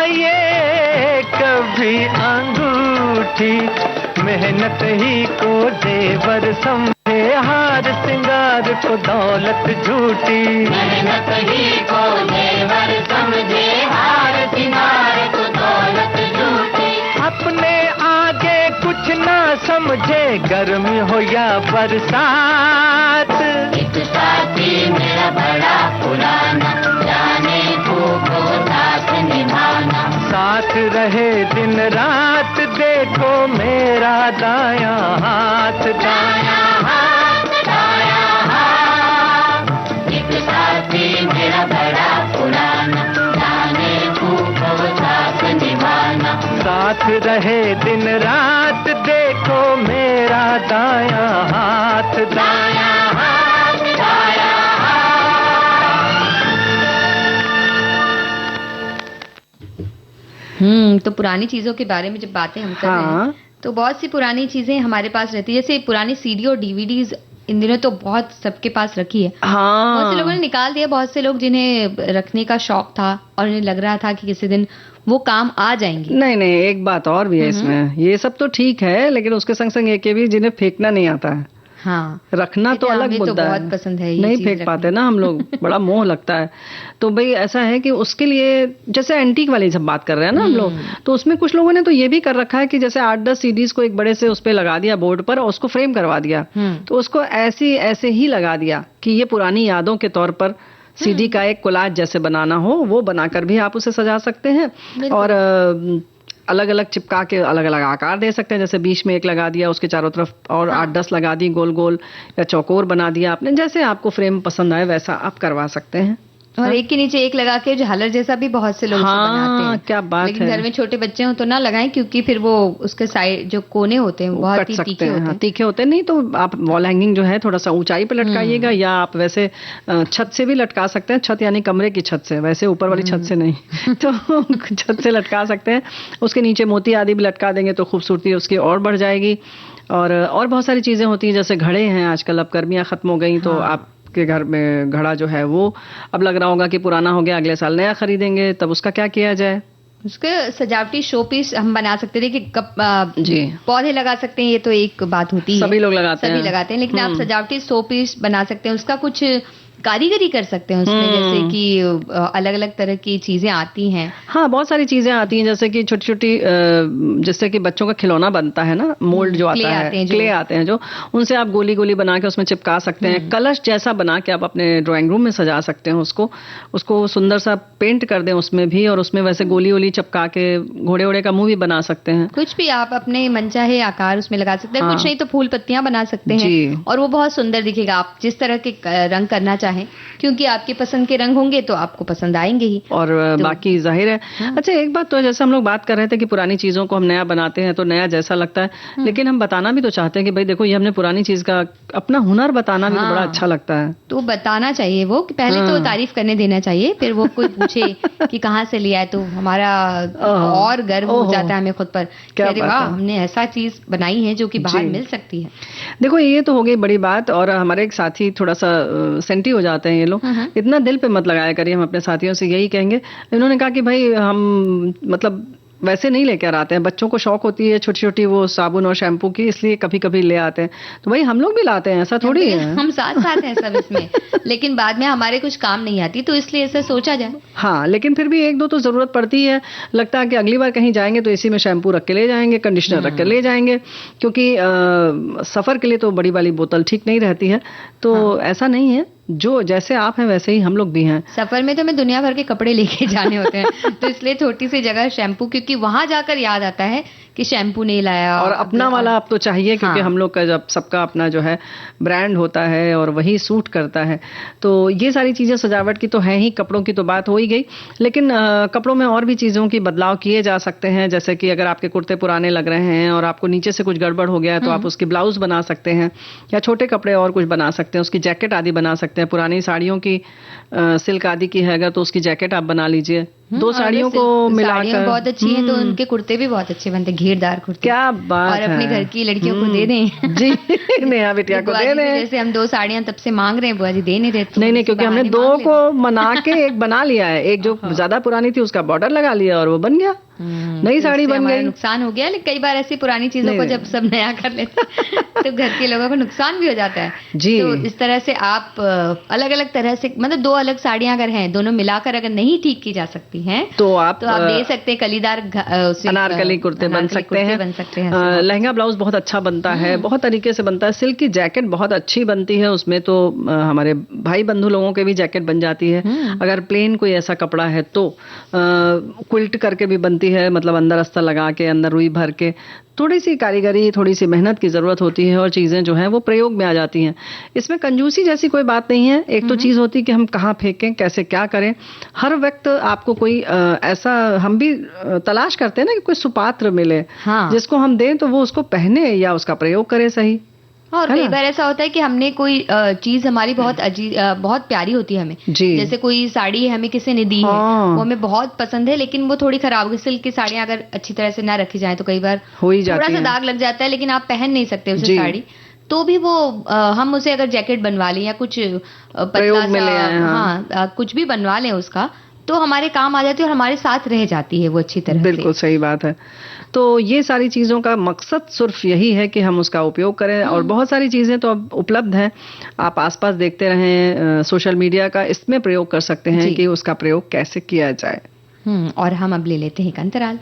ये कभी अंगूठी, मेहनत ही को जेवर समझे, हार सिंगार को दौलत झूठी, मेहनत ही को जेवर समझे, हार सिंगार को दौलत झूठी। अपने आगे कुछ ना समझे, गर्मी हो या बरसात। एक साथी मेरा बड़ा पुराना, जाने को वो साथ निभाना, साथ रहे दिन रात, देखो मेरा दायां हाथ, दाया हाथ, दाया हाथ। एक साथी मेरा बड़ा पुराना, जाने को वो साथ निभाना, साथ रहे दिन रात, देखो मेरा दायां हाथ, दाया हाथ, दाया हाथ। तो पुरानी चीजों के बारे में जब बातें हम कर रहे हैं, हाँ। तो बहुत सी पुरानी चीजें हमारे पास रहती है, जैसे पुरानी सीडी और डीवीडीज इन दिनों तो बहुत सबके पास रखी है। बहुत से लोगों ने निकाल दिया, बहुत से लोग जिन्हें रखने का शौक था और उन्हें लग रहा था कि किसी दिन वो काम आ जाएंगी। नहीं नहीं, एक बात और भी है इसमें, ये सब तो ठीक है, लेकिन उसके संग संग एक ये भी जिन्हें फेंकना नहीं आता है, हाँ, रखना तो हमें अलग तो मुद्दा बहुत है। पसंद है ये नहीं चीज फेंक रखना। पाते ना हम लोग, बड़ा मोह लगता है। तो भाई ऐसा है कि उसके लिए, जैसे एंटीक वाली जब बात कर रहे हैं ना हम लोग, तो उसमें कुछ लोगों ने तो ये भी कर रखा है कि जैसे 8-10 सीडीज को एक बड़े से उस पे लगा दिया बोर्ड पर, और उसको फ्रेम करवा दिया, तो उसको ऐसे ही लगा दिया कि ये पुरानी यादों के तौर पर सीडी का एक कोलाज जैसे बनाना हो, वो बनाकर भी आप उसे सजा सकते हैं। और अलग अलग चिपका के अलग अलग आकार दे सकते हैं, जैसे बीच में एक लगा दिया, उसके चारों तरफ और 8-10 लगा दी गोल गोल, या चौकोर बना दिया आपने, जैसे आपको फ्रेम पसंद आए वैसा आप करवा सकते हैं। और एक के नीचे एक लगा के झालर जैसा भी बहुत से लोग इसे बनाते हैं। क्या बात लेकिन है। घर में छोटे बच्चे हो तो ना लगाएं, क्योंकि फिर वो उसके साइड जो कोने होते हैं बहुत कट ही सकते तीखे हैं, होते हाँ, हैं। तीखे होते हैं। नहीं तो आप वॉल हैंगिंग जो है थोड़ा सा ऊंचाई पे लटकाइएगा, या आप वैसे छत से भी लटका सकते हैं, छत यानी कमरे की छत से, वैसे ऊपर वाली छत से नहीं तो छत से लटका सकते हैं। उसके नीचे मोती आदि भी लटका देंगे तो खूबसूरती उसकी और बढ़ जाएगी। और बहुत सारी चीजें होती हैं, जैसे घड़े हैं आजकल, अब गर्मियां खत्म हो गई तो आप के घर में घड़ा जो है वो अब लग रहा होगा कि पुराना हो गया, अगले साल नया खरीदेंगे, तब उसका क्या किया जाए? उसके सजावटी शो पीस हम बना सकते थे कि जी पौधे लगा सकते हैं, ये तो एक बात होती है, सभी लोग लगाते हैं, सभी लगाते हैं, लेकिन आप सजावटी शो पीस बना सकते हैं, उसका कुछ कारीगरी कर सकते हैं उसमें, जैसे कि अलग अलग तरह की चीजें आती हैं। हाँ, बहुत सारी चीजें आती हैं, जैसे कि छोटी छोटी जैसे कि बच्चों का खिलौना बनता है ना, मोल्ड जो आता है, क्ले आते हैं जो, उनसे आप गोली गोली बना के उसमें चिपका सकते हैं। कलश जैसा बना के आप अपने ड्राइंग रूम में सजा सकते हैं उसको सुंदर सा पेंट कर दें उसमें भी, और उसमें वैसे गोली गोली चिपका के घोड़े वोड़े का मुंह भी बना सकते हैं। कुछ भी आप अपने मनचाहे आकार उसमें लगा सकते हैं। कुछ नहीं तो फूल पत्तियां बना सकते हैं, और वो बहुत सुंदर दिखेगा। आप जिस तरह के रंग करना चाहें, क्योंकि आपके पसंद के रंग होंगे तो आपको पसंद आएंगे ही। और बाकी जाहिर है। अच्छा, एक बात तो जैसे हम लोग बात कर रहे थे कि पुरानी चीजों को हम नया बनाते हैं तो नया जैसा लगता है, लेकिन हम बताना भी तो चाहते हैं कि भाई देखो ये हमने पुरानी चीज का अपना हुनर बताना भी तो बड़ा अच्छा लगता है। तो बताना चाहिए वो, कि पहले तो तारीफ करने देना चाहिए, फिर वो कोई पूछे कि कहाँ से लिया है, तो हमारा और गर्व हो जाता है हमें खुद पर, अरे वाह हमने ऐसा चीज बनाई है जो कि बाहर मिल सकती है। देखो ये तो हो गई बड़ी बात। और हमारे एक साथी थोड़ा सा सेंटी हो जाते हैं ये लोग। इतना दिल पे मत लगाया करिए, हम अपने साथियों से यही कहेंगे। इन्होंने कहा कि भाई हम मतलब वैसे नहीं लेकर आते हैं, बच्चों को शौक होती है छोटी छोटी वो साबुन और शैम्पू की, इसलिए कभी कभी ले आते हैं। तो भाई हम लोग भी लाते हैं, ऐसा थोड़ी है। हम साथ साथ हैं सब इसमें, लेकिन बाद में हमारे कुछ काम नहीं आती, तो इसलिए ऐसा सोचा जाए। हाँ, लेकिन फिर भी एक दो तो जरूरत पड़ती है। लगता है कि अगली बार कहीं जाएंगे तो इसी में शैम्पू रख के ले जाएंगे, कंडीशनर रख के ले जाएंगे, क्योंकि सफर के लिए तो बड़ी वाली बोतल ठीक नहीं रहती है। तो ऐसा नहीं है, जो जैसे आप हैं वैसे ही हम लोग भी हैं। सफर में तो हमें दुनिया भर के कपड़े लेके जाने होते हैं, तो इसलिए छोटी सी जगह शैम्पू, क्योंकि वहां जाकर याद आता है कि शैम्पू नहीं लाया। और अपना वाला अब तो चाहिए, क्योंकि हम लोग का जब सबका अपना जो है ब्रांड होता है और वही सूट करता है। तो ये सारी चीजें सजावट की तो है ही, कपड़ों की तो बात हो ही गई, लेकिन कपड़ों में और भी चीजों की बदलाव किए जा सकते हैं। जैसे कि अगर आपके कुर्ते पुराने लग रहे हैं और आपको नीचे से कुछ गड़बड़ हो गया है, तो आप उसकी ब्लाउज बना सकते हैं, या छोटे कपड़े और कुछ बना सकते हैं, उसकी जैकेट आदि बना सकते हैं। पुरानी साड़ियों की सिल्क आदि की है अगर, तो उसकी जैकेट आप बना लीजिए। दो साड़ियों को मिलाकर बहुत अच्छी है, तो उनके कुर्ते भी बहुत अच्छे बनते, घेरदार कुर्ते। क्या बात और अपने घर की लड़कियों को दे दें। जी, नेहा बिटिया को दे दें। जैसे हम 2 साड़ियां तब से मांग रहे हैं, बुआ जी दे नहीं रहे। नहीं, क्योंकि हमने 2 को मना के एक बना लिया है। एक जो ज्यादा पुरानी थी उसका बॉर्डर लगा लिया और वो बन गया, नई साड़ी बन गई। नुकसान हो गया, लेकिन कई बार ऐसी पुरानी चीजों को जब सब नया कर लेते हैं तो घर के लोगों को नुकसान भी हो जाता है जी। तो इस तरह से आप अलग अलग तरह से, मतलब 2 अलग साड़ियां अगर हैं, दोनों मिलाकर अगर नहीं ठीक की जा सकती हैं, तो आप दे सकते हैं। कलीदार अनारकली कुर्ते बन सकते हैं। लहंगा ब्लाउज बहुत अच्छा बनता है, बहुत तरीके से बनता है। सिल्क की जैकेट बहुत अच्छी बनती है, उसमें तो हमारे भाई बंधु लोगों के भी जैकेट बन जाती है। अगर प्लेन कोई ऐसा कपड़ा है तो क्विल्ट करके भी बनती है, मतलब अंदर अस्तर लगा के, अंदर रुई भर के। थोड़ी सी कारीगरी, थोड़ी सी मेहनत की जरूरत होती है और चीजें जो हैं वो प्रयोग में आ जाती हैं। इसमें कंजूसी जैसी कोई बात नहीं है। एक तो चीज होती है कि हम कहाँ फेंकें, कैसे क्या करें। हर वक्त आपको कोई ऐसा, हम भी तलाश करते हैं ना कि कोई सुपात्र मिले, जिसको हम दें तो वो उसको पहने या उसका प्रयोग करे सही। और कई बार ऐसा होता है कि हमने कोई चीज हमारी बहुत बहुत प्यारी होती है हमें, जैसे कोई साड़ी हमें किसी ने दी है, वो हमें बहुत पसंद है, लेकिन वो थोड़ी खराब हो गई। सिल्क की साड़ियां अगर अच्छी तरह से ना रखी जाए तो कई बार थोड़ा सा दाग लग जाता है, लेकिन आप पहन नहीं सकते उसे साड़ी। तो भी वो हम उसे अगर जैकेट बनवा लें या कुछ पतला सा कुछ भी बनवा लें उसका, तो हमारे काम आ जाती है और हमारे साथ रह जाती है वो अच्छी तरह से। बिल्कुल सही बात है। तो ये सारी चीजों का मकसद सिर्फ यही है कि हम उसका उपयोग करें। और बहुत सारी चीजें तो अब उपलब्ध हैं, आप आसपास देखते रहें, सोशल मीडिया का इसमें प्रयोग कर सकते हैं कि उसका प्रयोग कैसे किया जाए। और हम अब ले लेते हैं एक अंतराल।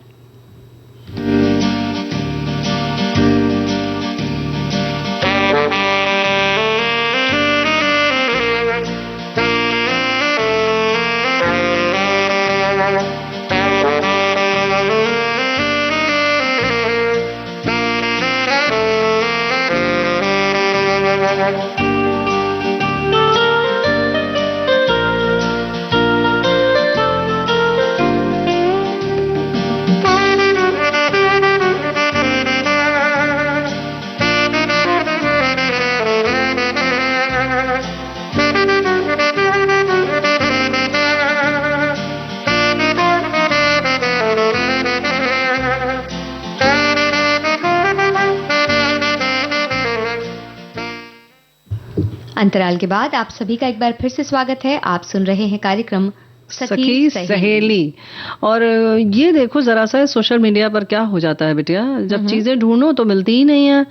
अंतराल के बाद आप सभी का एक बार फिर से स्वागत है। आप सुन रहे हैं कार्यक्रम सखी सहेली। और ये देखो जरा सा सोशल मीडिया पर क्या हो जाता है बिटिया, जब चीजें ढूंढो तो मिलती ही नहीं है।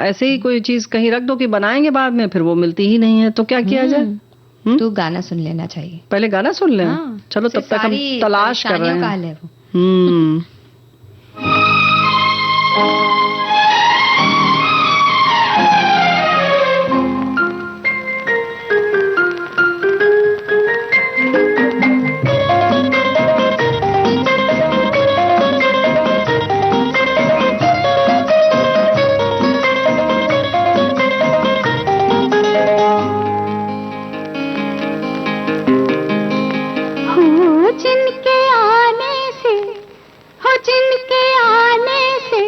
ऐसे ही कोई चीज कहीं रख दो कि बनाएंगे बाद में, फिर वो मिलती ही नहीं है। तो क्या किया जाए? तो गाना सुन लेना चाहिए। पहले गाना सुन लें। चलो तब तक हम तलाश कर रहे हैं। जिनके आने से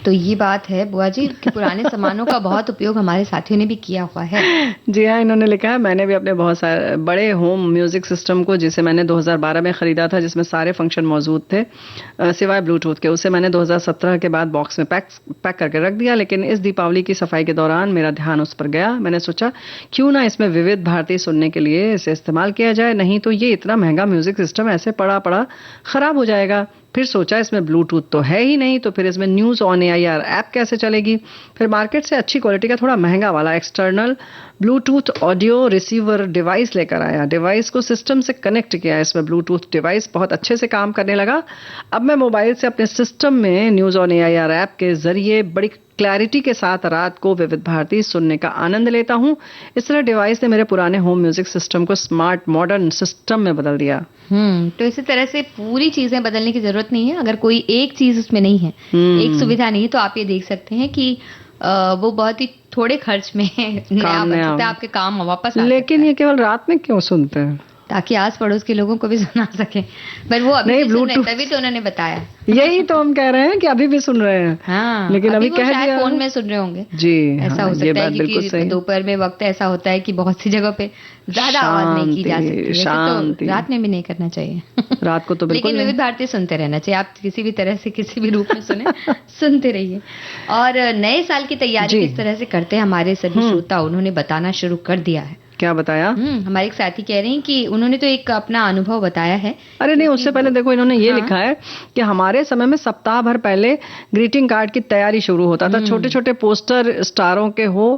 तो ये बात है बुआ जी कि पुराने सामानों का बहुत उपयोग हमारे साथियों ने भी किया हुआ है। जी हाँ, इन्होंने लिखा है मैंने भी अपने बहुत सारे बड़े होम म्यूजिक सिस्टम को, जिसे मैंने 2012 में खरीदा था, जिसमें सारे फंक्शन मौजूद थे सिवाय ब्लूटूथ के, उसे मैंने 2017 के बाद बॉक्स में पैक करके रख दिया। लेकिन इस दीपावली की सफाई के दौरान मेरा ध्यान उस पर गया। मैंने सोचा क्यों ना इसमें विविध भारती सुनने के लिए इसे इस्तेमाल किया जाए, नहीं तो ये इतना महंगा म्यूजिक सिस्टम ऐसे पड़ा पड़ा खराब हो जाएगा। फिर सोचा इसमें ब्लूटूथ तो है ही नहीं, तो फिर इसमें न्यूज़ ऑन एआईआर ऐप कैसे चलेगी। फिर मार्केट से अच्छी क्वालिटी का थोड़ा महंगा वाला external Bluetooth audio receiver device लेकर आया। डिवाइस को सिस्टम से कनेक्ट किया, इसमें ब्लूटूथ डिवाइस बहुत अच्छे से काम करने लगा। अब मैं मोबाइल से अपने सिस्टम में न्यूज़ ऑन एआईआर ऐप के जरिए बड़ी क्लैरिटी के साथ रात को विविध भारती सुनने का आनंद लेता हूँ। इस तरह डिवाइस ने मेरे पुराने होम म्यूजिक सिस्टम को स्मार्ट मॉडर्न सिस्टम में बदल दिया। तो इसी तरह से पूरी चीजें बदलने की जरूरत नहीं है। अगर कोई एक चीज उसमें नहीं है, एक सुविधा नहीं है, तो आप ये देख सकते हैं कि वो बहुत ही थोड़े खर्च में नया बन सकता है, आपके काम वापस आ लेकिन ये केवल रात में क्यों सुनते हैं? ताकि आस पड़ोस के लोगों को भी सुना सके। पर वो अभी भी सुन रहे हैं, तभी तो उन्होंने बताया। यही तो हम कह रहे हैं कि अभी भी सुन रहे हैं। हाँ, लेकिन अभी कह दिया, फोन में सुन रहे होंगे जी। ऐसा हो सकता है क्योंकि दोपहर में वक्त ऐसा होता है कि बहुत सी जगह पे ज्यादा आवाज नहीं की जा सकती, तो रात में भी नहीं करना चाहिए। रात को तो बिल्कुल लेकिन विविध भारती सुनते रहना चाहिए। आप किसी भी तरह से किसी भी रूप में सुने, सुनते रहिए। और नए साल की तैयारी किस तरह से करते हैं हमारे सभी श्रोता, उन्होंने बताना शुरू कर दिया है। क्या बताया? हमारे एक साथी कह रहे हैं कि उन्होंने तो एक अपना अनुभव बताया है। अरे नहीं, उससे पहले देखो इन्होंने ये लिखा है कि हमारे समय में सप्ताह भर पहले ग्रीटिंग कार्ड की तैयारी शुरू होता था। छोटे छोटे पोस्टर स्टारों के हो,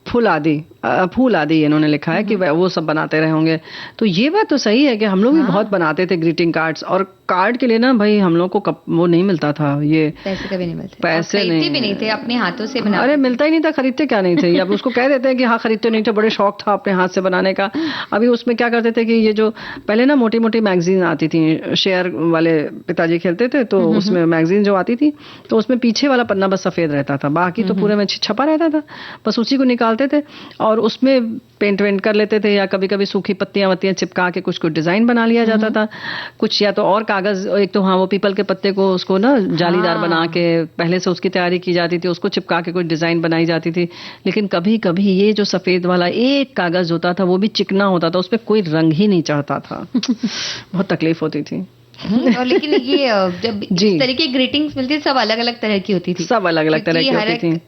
फूल आदि इन्होंने लिखा है कि वो सब बनाते रहे होंगे। तो ये बात तो सही है कि हम लोग भी बहुत बनाते थे ग्रीटिंग कार्ड्स, और कार्ड के लिए ना भाई हम लोग को वो नहीं मिलता था, ये पैसे कभी नहीं मिलते, पैसे नहीं भी नहीं थे, अपने हाथों से बनाते। अरे मिलता ही नहीं था, खरीदते क्या नहीं थे। अब उसको कह देते हैं कि हाँ खरीदते नहीं थे, बड़े शौक था अपने हाथ से बनाने का। अभी उसमें क्या करते थे कि ये जो पहले ना मोटी मोटी मैगजीन आती थी, शेयर वाले पिताजी खेलते थे, तो उसमें मैगजीन जो आती थी तो उसमें पीछे वाला पन्ना बस सफेद रहता था, बाकी तो पूरे में छपा रहता था। बस उसी को निकालते थे और उसमें पेंट वेंट कर लेते थे, या कभी कभी सूखी पत्तियां वत्तियां चिपका के कुछ डिजाइन बना लिया जाता था। कुछ या तो और कागज, एक तो हाँ वो पीपल के पत्ते को उसको ना जालीदार बना के पहले से उसकी तैयारी की जाती थी, उसको चिपका के कुछ डिजाइन बनाई जाती थी। लेकिन कभी कभी ये जो सफेद वाला एक कागज होता था वो भी चिकना होता था, उसपे कोई रंग ही नहीं चढ़ता था। बहुत तकलीफ होती थी। और लेकिन ये जब इस तरह की ग्रीटिंग्स मिलती थी, सब अलग अलग तरह की होती थी, सब अलग अलग तरह की होती थी,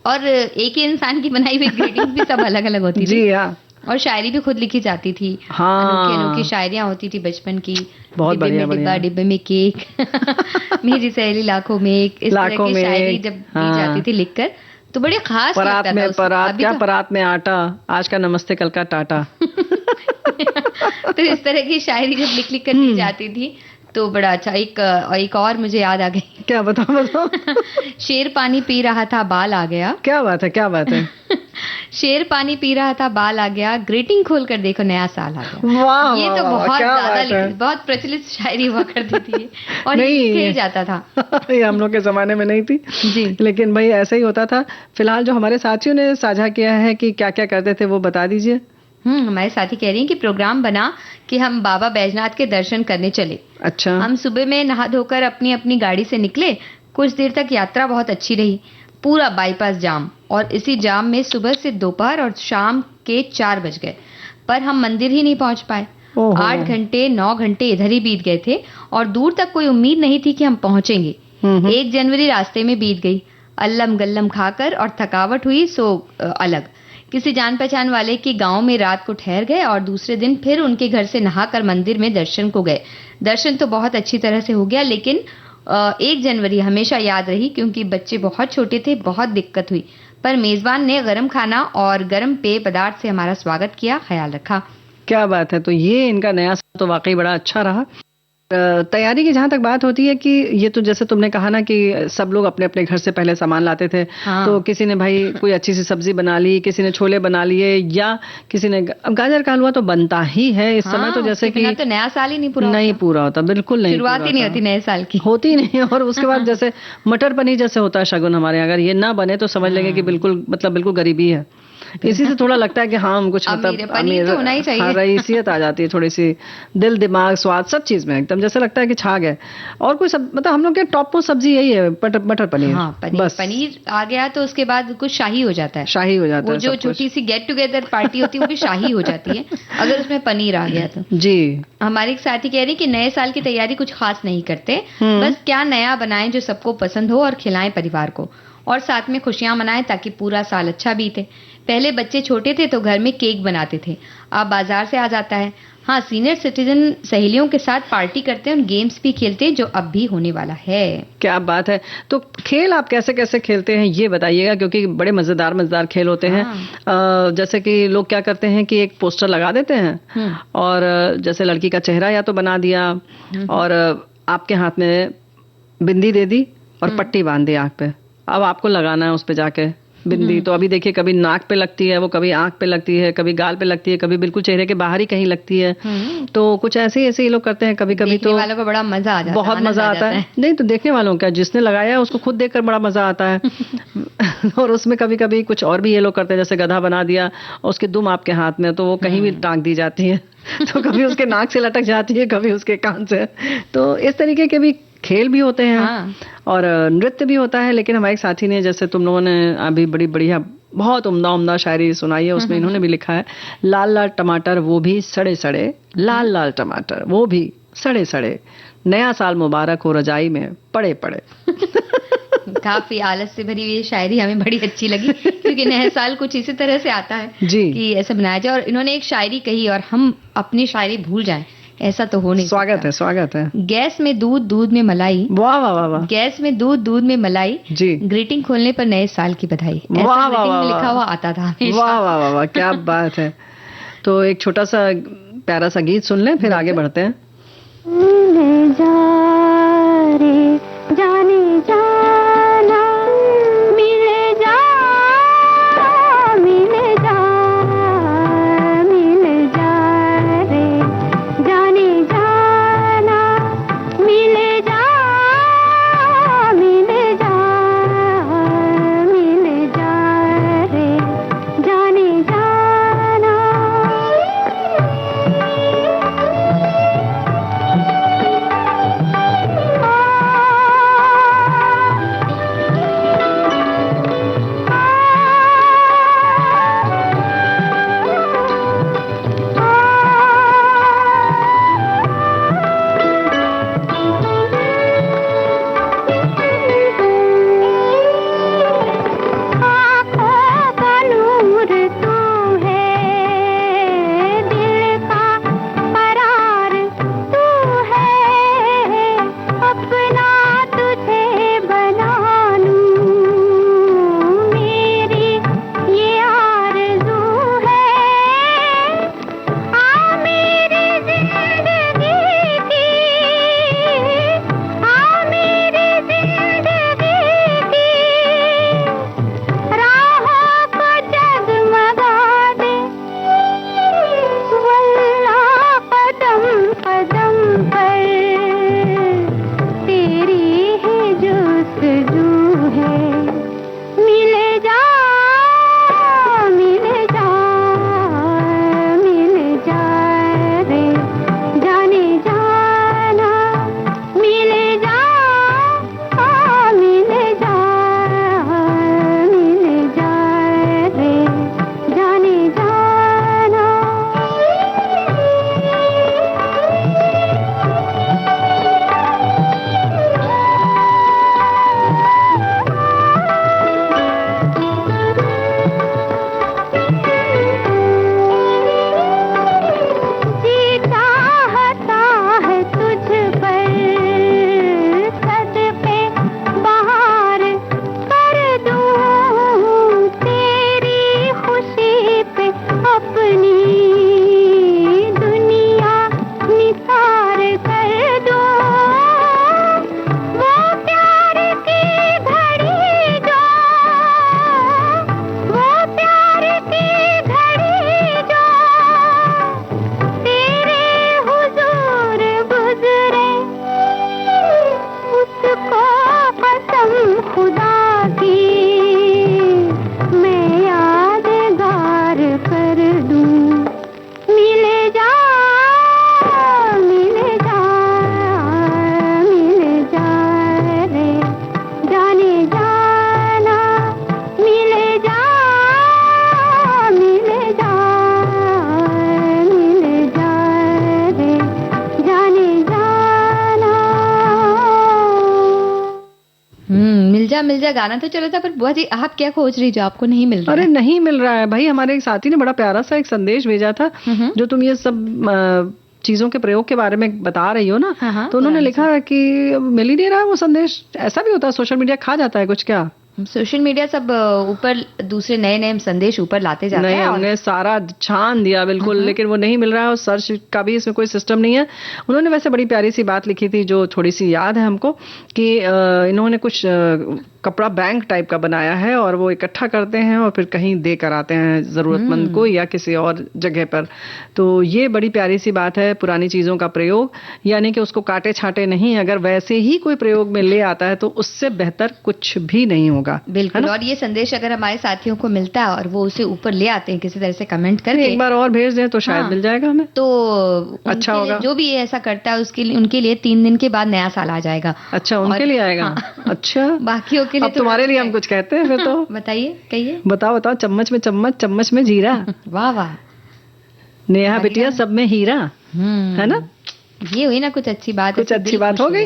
और एक ही इंसान की बनाई हुई ग्रीटिंग्स भी सब अलग अलग होती थी। जी हाँ। और शायरी भी खुद लिखी जाती थी। हाँ, अनोखी शायरियां होती थी बचपन की। बहुत बढ़िया बढ़िया। डिब्बे में केक, मेरी सहेली लाखों में एक, इस तरह की शायरी जब दी जाती थी लिखकर, तो बड़े खास परात में आटा, आज का नमस्ते कल का टाटा। तो इस तरह की शायरी जब लिख लिख कर दी जाती थी तो बड़ा अच्छा। एक और मुझे याद आ गई। क्या बताओ? शेर पानी पी रहा था, बाल आ गया। क्या बात है? शेर पानी पी रहा था, बाल आ गया, ग्रीटिंग खोल कर देखो नया साल आ गया। वाह, ये तो बहुत ज्यादा बहुत प्रचलित शायरी हुआ करती थी और नहीं जाता था। ये हम लोग के जमाने में नहीं थी जी, लेकिन भाई ऐसा ही होता था। फिलहाल जो हमारे साथियों ने साझा किया है कि क्या क्या करते थे वो बता दीजिए। हमारे साथी कह रही हैं कि प्रोग्राम बना कि हम बाबा बैजनाथ के दर्शन करने चले। अच्छा। हम सुबह में नहा धोकर अपनी अपनी गाड़ी से निकले। कुछ देर तक यात्रा बहुत अच्छी रही। पूरा बाईपास जाम, और इसी जाम में सुबह से दोपहर और शाम के 4 बज गए, पर हम मंदिर ही नहीं पहुंच पाए। 8 घंटे 9 घंटे इधर ही बीत गए थे और दूर तक कोई उम्मीद नहीं थी कि हम पहुंचेंगे। 1 जनवरी रास्ते में बीत गई। अल्लम गल्लम खाकर और थकावट हुई सो अलग। किसी जान पहचान वाले के गांव में रात को ठहर गए और दूसरे दिन फिर उनके घर से नहाकर मंदिर में दर्शन को गए। दर्शन तो बहुत अच्छी तरह से हो गया, लेकिन 1 जनवरी हमेशा याद रही क्योंकि बच्चे बहुत छोटे थे, बहुत दिक्कत हुई। पर मेजबान ने गरम खाना और गरम पेय पदार्थ से हमारा स्वागत किया, ख्याल रखा। क्या बात है। तो ये इनका नया साल तो वाकई बड़ा अच्छा रहा। तैयारी की जहां तक बात होती है कि ये तो जैसे तुमने कहा ना कि सब लोग अपने अपने घर से पहले सामान लाते थे। हाँ। तो किसी ने भाई कोई अच्छी सी सब्जी बना ली, किसी ने छोले बना लिए, या किसी ने गाजर का हलवा तो बनता ही है इस समय। तो जैसे कि तो नया साल ही नहीं पूरा होता, बिल्कुल नहीं, शुरुआत ही नहीं होती नए साल की, होती नहीं। और उसके बाद जैसे मटर पनीर जैसे होता है शगुन हमारे, अगर ये ना बने तो समझ लेंगे कि बिल्कुल गरीबी है। इसी से थोड़ा लगता है कि हाँ हम कुछ अमीर है, पनीर तो होना ही चाहिए। हाँ, रईसियत आ जाती है थोड़ी सी, दिल दिमाग स्वाद सब चीज में एकदम जैसे लगता है कि छा गए। और कोई सब मतलब हम लोग के टॉप मोस्ट सब्जी यही है, मटर पनीर। हाँ, पनीर बस पनीर आ गया तो उसके बाद कुछ शाही हो जाता है। शाही हो जाता वो है जो सब कुछ। छोटी सी गेट टुगेदर पार्टी होती है वो भी शाही हो जाती है अगर उसमें पनीर आ गया तो। जी। हमारे एक साथी कह रही कि नए साल की तैयारी कुछ खास नहीं करते, बस क्या नया बनाएं जो सबको पसंद हो और खिलाएं परिवार को, और साथ में खुशियां मनाएं ताकि पूरा साल अच्छा बीते। पहले बच्चे छोटे थे तो घर में केक बनाते थे, अब बाजार से आ जाता है। हाँ, सीनियर सिटीजन सहेलियों के साथ पार्टी करते हैं और गेम्स भी खेलते हैं जो अब भी होने वाला है। क्या बात है। तो खेल आप कैसे कैसे खेलते हैं ये बताइएगा, क्योंकि बड़े मजेदार खेल होते हैं। जैसे कि लोग क्या करते हैं कि एक पोस्टर लगा देते हैं और जैसे लड़की का चेहरा या तो बना दिया और आपके हाथ में बिंदी दे दी और पट्टी बांध दी आंख पे। अब आपको लगाना है उस पे जाके बिंदी। तो अभी देखिए कभी नाक पे लगती है, वो कभी आंख पे लगती है, कभी गाल पे लगती है, कभी बिल्कुल चेहरे के बाहर ही कहीं लगती है। तो कुछ ऐसे ही लोग करते हैं। कभी कभी तो वालों को बड़ा मजा आ जाता है, बहुत मजा आता है। नहीं तो देखने वालों का, जिसने लगाया है उसको खुद देखकर बड़ा मजा आता है। और उसमें कभी कभी कुछ और भी ये लोग करते हैं, जैसे गधा बना दिया और उसकी दुम आपके हाथ में, तो वो कहीं भी टांग दी जाती है। तो कभी उसके नाक से लटक जाती है, कभी उसके कान से। तो इस तरीके के भी खेल भी होते हैं। और नृत्य भी होता है। लेकिन हमारे साथी ने, जैसे तुम लोगों ने अभी बड़ी बढ़िया बहुत उम्दा शायरी सुनाई है, उसमें इन्होंने भी लिखा है, लाल लाल टमाटर वो भी सड़े सड़े, लाल लाल टमाटर वो भी सड़े सड़े, नया साल मुबारक हो रजाई में पड़े पड़े। काफी आलस से भरी ये शायरी हमें बड़ी अच्छी लगी, क्योंकि नया साल कुछ इसी तरह से आता है जी, कि ऐसे बनाया जाए। और इन्होंने एक शायरी कही और हम अपनी शायरी भूल जाएं, ऐसा तो हो नहीं सकता। स्वागत है। गैस में दूध, दूध में मलाई। वाह वाह वाह वाह। गैस में दूध, दूध में मलाई जी। ग्रीटिंग खोलने पर नए साल की बधाई। वाह वाह वाह, लिखा हुआ आता था हमेशा। वाह वाह वाह वाह, क्या बात है। तो एक छोटा सा प्यारा सा गीत सुन लें, फिर आगे बढ़ते हैं। मिले जा रे जाने जाना, मिले जा मिले जा मिले जा रे जाने जाना, मिले जा मिले जा मिले जा रे जाने जाना। मिल जा गाना तो चला था, पर बुआ जी आप क्या खोज रही जो आपको नहीं मिल रहा अरे है? नहीं मिल रहा है भाई। हमारे एक साथी ने बड़ा प्यारा सा एक संदेश भेजा था, जो तुम ये सब चीजों के प्रयोग के बारे में बता रही हो ना, हाँ, तो उन्होंने पुराने लिखा कि मिल ही नहीं रहा है वो संदेश। ऐसा भी होता है, सोशल मीडिया खा जाता है कुछ क्या? सोशल मीडिया सब ऊपर दूसरे नए नए संदेश ऊपर लाते जाते नहीं, हैं और हमने सारा छान दिया बिल्कुल, लेकिन वो नहीं मिल रहा है और सर्च का भी इसमें कोई सिस्टम नहीं है। उन्होंने वैसे बड़ी प्यारी सी बात लिखी थी जो थोड़ी सी याद है हमको, कि इन्होंने कुछ कपड़ा बैंक टाइप का बनाया है और वो इकट्ठा करते हैं और फिर कहीं दे कर आते हैं जरूरतमंद को या किसी और जगह पर। तो ये बड़ी प्यारी सी बात है, पुरानी चीजों का प्रयोग, यानी कि उसको काटे छाटे नहीं, अगर वैसे ही कोई प्रयोग में ले आता है तो उससे बेहतर कुछ भी नहीं होगा। बिल्कुल। और ये संदेश अगर हमारे साथियों को मिलता है और वो उसे ऊपर ले आते हैं किसी तरह से कमेंट करके, एक बार और भेज दें तो शायद मिल जाएगा हमें, तो अच्छा होगा। जो भी ऐसा करता है उसके लिए, उनके लिए 3 दिन के बाद नया साल आ जाएगा। अच्छा, उनके लिए आएगा? अच्छा, बाकियों के लिए अब तुम्हारे लिए हम कुछ कहते हैं फिर तो। बताइए, कहिए। बताओ बताओ। चम्मच में चम्मच, चम्मच में जीरा। वाह वाह, नेहा बिटिया सब में हीरा, है ना? ये हुई ना कुछ अच्छी बात, कुछ अच्छी बात हो गई।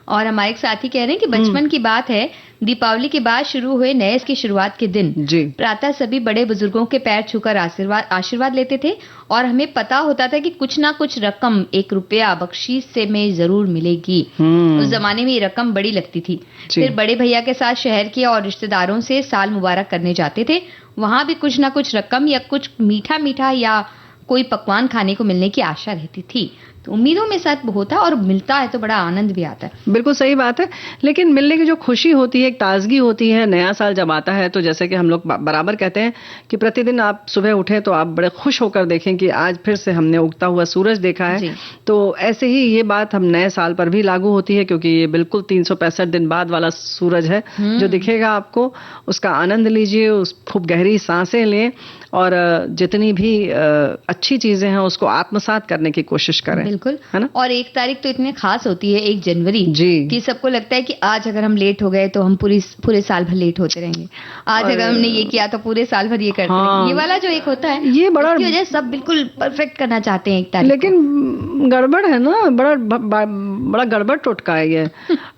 और हमारे एक साथी कह रहे हैं कि बचपन की बात है, दीपावली के बाद शुरू हुए नए की शुरुआत के दिन जी, प्रातः सभी बड़े बुजुर्गों के पैर छूकर आशीर्वाद लेते थे और हमें पता होता था कि कुछ ना कुछ रकम, 1 रुपया बख्शीश से में जरूर मिलेगी। उस जमाने में ये रकम बड़ी लगती थी। फिर बड़े भैया के साथ शहर के और रिश्तेदारों से साल मुबारक करने जाते थे, वहां भी कुछ ना कुछ रकम या कुछ मीठा मीठा या कोई पकवान खाने को मिलने की आशा रहती थी। तो उम्मीदों में साथ होता है और मिलता है तो बड़ा आनंद भी आता है। बिल्कुल सही बात है। लेकिन मिलने की जो खुशी होती है, एक ताजगी होती है, नया साल जब आता है तो जैसे कि हम लोग बराबर कहते हैं कि प्रतिदिन आप सुबह उठे तो आप बड़े खुश होकर देखें कि आज फिर से हमने उगता हुआ सूरज देखा है। तो ऐसे ही ये बात हम नए साल पर भी लागू होती है, क्योंकि ये बिल्कुल 365 दिन बाद वाला सूरज है जो दिखेगा आपको। उसका आनंद लीजिए, उस खूब गहरी सांसें लें और जितनी भी अच्छी चीजें हैं उसको आत्मसात करने की कोशिश करें। बिल्कुल, है ना? और 1 तारीख तो इतनी खास होती है, 1 जनवरी जी, कि सबको लगता है कि आज अगर हम लेट हो गए तो हम पूरे साल भर लेट होते रहेंगे। आज अगर हमने ये किया तो पूरे साल भर ये करते रहेंगे। ये वाला जो एक होता है, ये बड़ा इसकी वजह सब बिल्कुल परफेक्ट करना चाहते हैं 1 तारीख। लेकिन गड़बड़ है ना, बड़ा गड़बड़ टोटका है ये।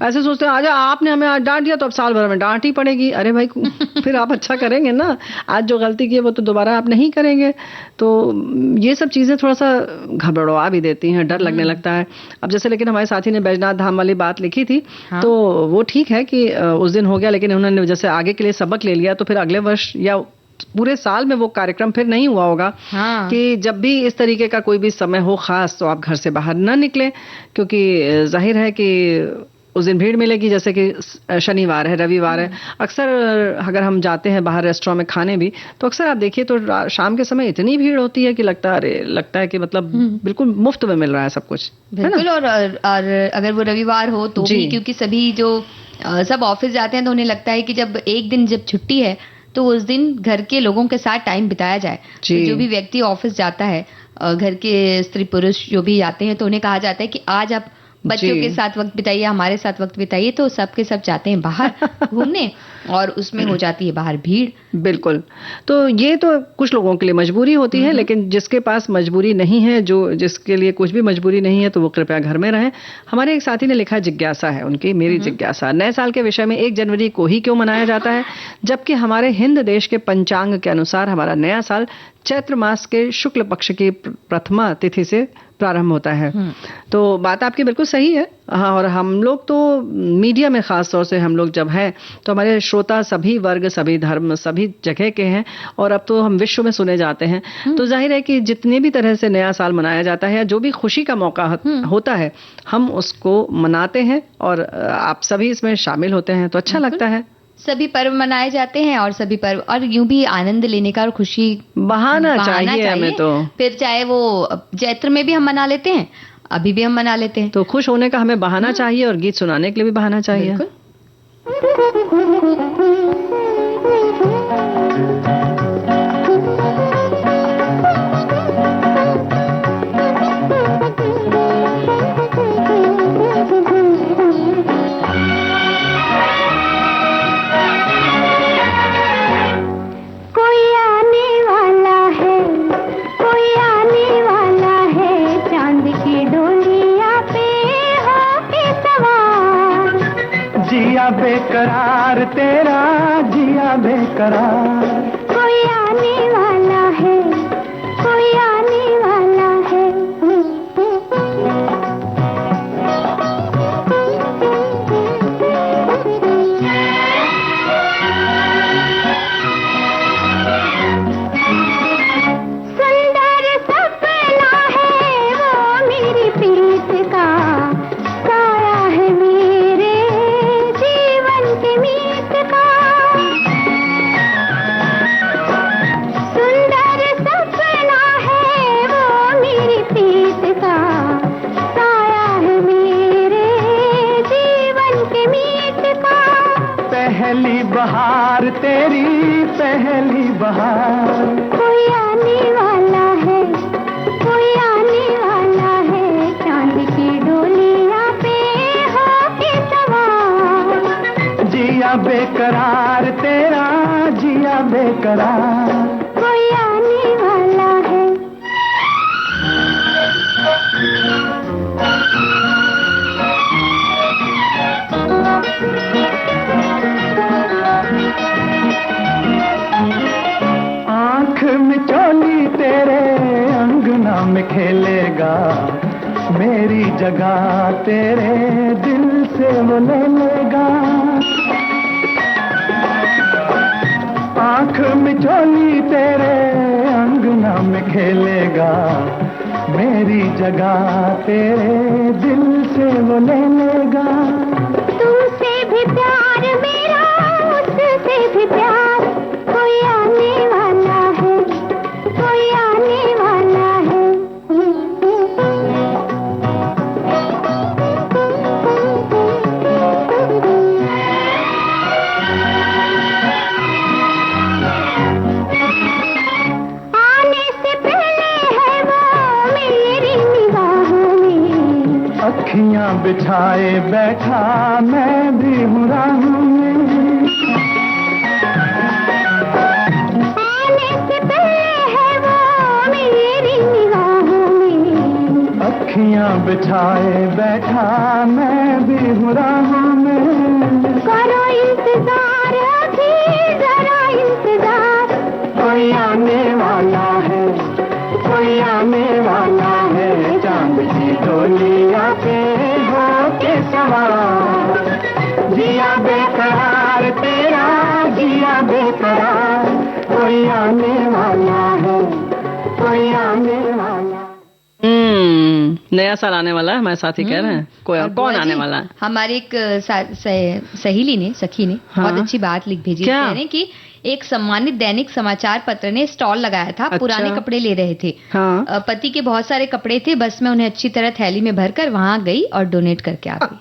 ऐसे सोचते हैं आज आपने हमें आज डांट दिया तो अब साल भर में डांट ही पड़ेगी। अरे भाई, फिर आप अच्छा करेंगे ना, आज जो गलती की है वो तो दोबारा आप नहीं करेंगे। तो ये सब चीजें थोड़ा सा घबराहट भी देती हैं, डर लगने लगता है। अब जैसे लेकिन हमारे साथी ने बैजनाथ धाम वाली बात लिखी थी, तो वो ठीक है कि उस दिन हो गया, लेकिन उन्होंने जैसे आगे के लिए सबक ले लिया तो फिर अगले वर्ष या पूरे साल में वो कार्यक्रम फिर नहीं हुआ होगा। कि जब भी इस तरीके का कोई भी समय हो खास तो आप घर से बाहर ना निकलें, क्योंकि जाहिर है कि उस दिन भीड़ मिलेगी। जैसे कि शनिवार है, रविवार है, अक्सर अगर हम जाते हैं बाहर रेस्टोरेंट में खाने भी, तो अक्सर आप देखिए तो शाम के समय इतनी भीड़ होती है कि लगता है कि मतलब बिल्कुल मुफ्त में मिल रहा है सब कुछ। बिल्कुल। और अगर वो रविवार हो तो भी, क्योंकि सभी जो सब ऑफिस जाते हैं तो उन्हें लगता है कि जब एक दिन जब छुट्टी है तो उस दिन घर के लोगों के साथ टाइम बिताया जाए। तो जो भी व्यक्ति ऑफिस जाता है, घर के स्त्री पुरुष जो भी जाते हैं, तो उन्हें कहा जाता है कि आज आप बच्चों के साथ वक्त बिताइए, हमारे साथ वक्त बिताइए। तो सबके सब जाते हैं बाहर घूमने और उसमें हो जाती है बाहर भीड़। बिल्कुल। तो ये तो कुछ लोगों के लिए मजबूरी होती है, लेकिन जिसके पास मजबूरी नहीं है, जिसके लिए कुछ भी मजबूरी नहीं है, तो वो कृपया घर में रहें। हमारे एक साथी ने लिखा, जिज्ञासा है उनकी, मेरी जिज्ञासा, नए साल के विषय में 1 जनवरी को ही क्यों मनाया जाता है, जबकि हमारे हिंद देश के पंचांग के अनुसार हमारा नया साल चैत्र मास के शुक्ल पक्ष की प्रथमा तिथि से प्रारंभ होता है। तो बात आपकी बिल्कुल सही है। हाँ, और हम लोग तो मीडिया में खास तौर से हम लोग जब हैं तो हमारे श्रोता सभी वर्ग, सभी धर्म, सभी जगह के हैं और अब तो हम विश्व में सुने जाते हैं। तो जाहिर है कि जितने भी तरह से नया साल मनाया जाता है, जो भी खुशी का मौका होता है, हम उसको मनाते हैं और आप सभी इसमें शामिल होते हैं, तो अच्छा लगता है। सभी पर्व मनाए जाते हैं और सभी पर्व, और यूं भी आनंद लेने का और खुशी बहाना चाहिए हमें। तो फिर चाहे वो चैत्र में भी हम मना लेते हैं, अभी भी हम मना लेते हैं। तो खुश होने का हमें बहाना चाहिए और गीत सुनाने के लिए भी बहाना चाहिए। जिया बेकरार तेरा जिया बेकरार। कोई आने वाला है, कोई आने वाला है। सुंदर सपना है वो मेरी प्रीत का, साया है मेरे जीवन के मीत का। सुंदर सपना है वो मेरी प्रीत का, साया है मेरे जीवन के मीत का। पहली बहार तेरी पहली बहार। कोई आने वाला है, कोई आने वाला है, चांद की डोलियां पे होके सवार। जिया बेकरार तेरा जिया बेकरार। कोई आने वाला है। आंख में चोली तेरे अंगना में खेलेगा, मेरी जगह तेरे दिल से वो ले लेगा। आंख में चोली तेरे अंगना में खेलेगा, मेरी जगह तेरे दिल से वो ले लेगा। तुमसे भी प्यार मेरा, उससे भी प्यार। कोई आने वाला है, कोई आने वाला है। आने से पहले है वो मेरी निगाहों में, अखियां बिछाए बैठा मैं भी हूँ राहों में। आने से पहले है वो मेरी निगाहों में। अखियां बिछाए बैठा मैं भी हूँ राहों में। करो इंतजार अभी जरा इंतजार। कोई आने वाला है, कोई आने वाला है, चांद की डोलियां पे होके सवार। जिया बेकरार तेरा जिया बेकरार। कोई आने वाला है, कोई आने वाला। नया साल आने वाला है, हमारे साथी कह रहे हैं। कोई और कौन बुआ आने जी, वाला है? हमारे एक सहेली ने, सखी ने हाँ। बहुत अच्छी बात लिख भेजी। क्या? कह रहे हैं कि एक सम्मानित दैनिक समाचार पत्र ने स्टॉल लगाया था। अच्छा। पुराने कपड़े ले रहे थे। हाँ। पति के बहुत सारे कपड़े थे, बस में उन्हें अच्छी तरह थैली में भरकर वहां गई और डोनेट करके आ गई।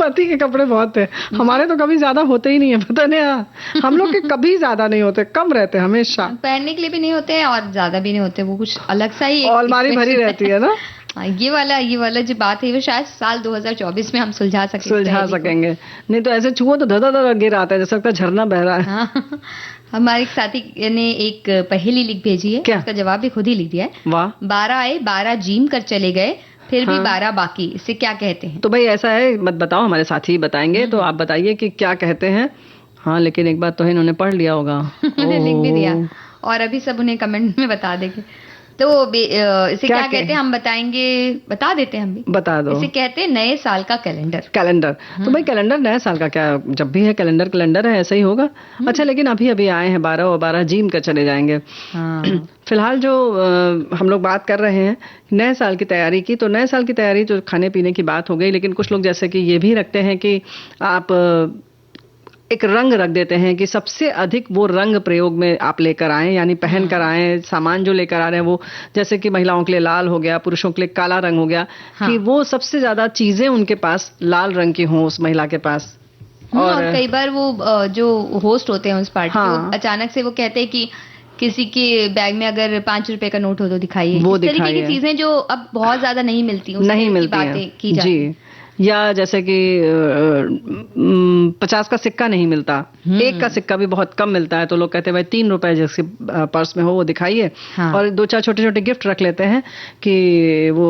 पति के कपड़े बहुत थे, हमारे तो कभी ज्यादा होते ही नहीं है, पता नहीं। हम लोग के कभी ज्यादा नहीं होते, कम रहते हैं हमेशा। पहनने के लिए भी नहीं होते हैं और ज्यादा भी नहीं होते, वो कुछ अलग सा ही एक अलमारी भरी रहती है ना। हाँ, ये वाला जो बात है वो शायद साल 2024 में हम सुलझा सकेंगे। नहीं तो ऐसे छुओ तो धदा धदा गिर आता है, जैसे लगता है झरना बह रहा है। हाँ, हमारे एक साथी ने एक पहेली लिख भेजी है। क्या? उसका जवाब भी खुद ही लिख दिया है। वाह। 12 आए 12 जीम कर चले गए, फिर भी हाँ। 12 बाकी। इसे क्या कहते हैं? तो भाई ऐसा है, मत बताओ, हमारे साथी बताएंगे। तो आप बताइए कि क्या कहते हैं। हाँ, लेकिन एक बात तो है, इन्होंने पढ़ लिया होगा। उन्होंने लिख भी दिया और अभी सब उन्हें कमेंट में बता देंगे। तो इसे क्या कहते हैं हम बताएंगे, बता देते हैं हम भी। बता दो। इसे कहते हैं नए साल का कैलेंडर। कैलेंडर। तो भाई कैलेंडर नए साल का क्या, जब भी है कैलेंडर कैलेंडर है, ऐसा ही होगा। अच्छा, लेकिन अभी अभी आए हैं 12 और 12 जीम कर चले जाएंगे। हाँ। फिलहाल जो हम लोग बात कर रहे हैं नए साल की तैयारी की, तो नए साल की तैयारी तो खाने पीने की बात हो गई, लेकिन कुछ लोग जैसे कि ये भी रखते हैं कि आप एक रंग रख देते हैं कि सबसे अधिक वो रंग प्रयोग में आप लेकर आए, यानी पहन कर आए। सामान जो लेकर आ रहे हैं वो, जैसे कि महिलाओं के लिए लाल हो गया, पुरुषों के लिए काला रंग हो गया। हाँ। कि वो सबसे ज्यादा चीजें उनके पास लाल रंग की हों उस महिला के पास। और कई बार वो जो होस्ट होते हैं उस पार्टी हाँ। वो अचानक से वो कहते हैं कि किसी के बैग में अगर 5 रुपए का नोट हो तो दिखाइए। वो इस तरीके की दिखाइए। चीजें जो अब बहुत ज्यादा नहीं मिलती, उस नहीं तरह की मिलती बातें हैं। की जाती हैं। जी। या जैसे कि 50 का सिक्का नहीं मिलता, 1 का सिक्का भी बहुत कम मिलता है, तो लोग कहते हैं भाई 3 रुपए जैसे पर्स में हो वो दिखाइए। हाँ। और 2-4 छोटे छोटे गिफ्ट रख लेते हैं कि वो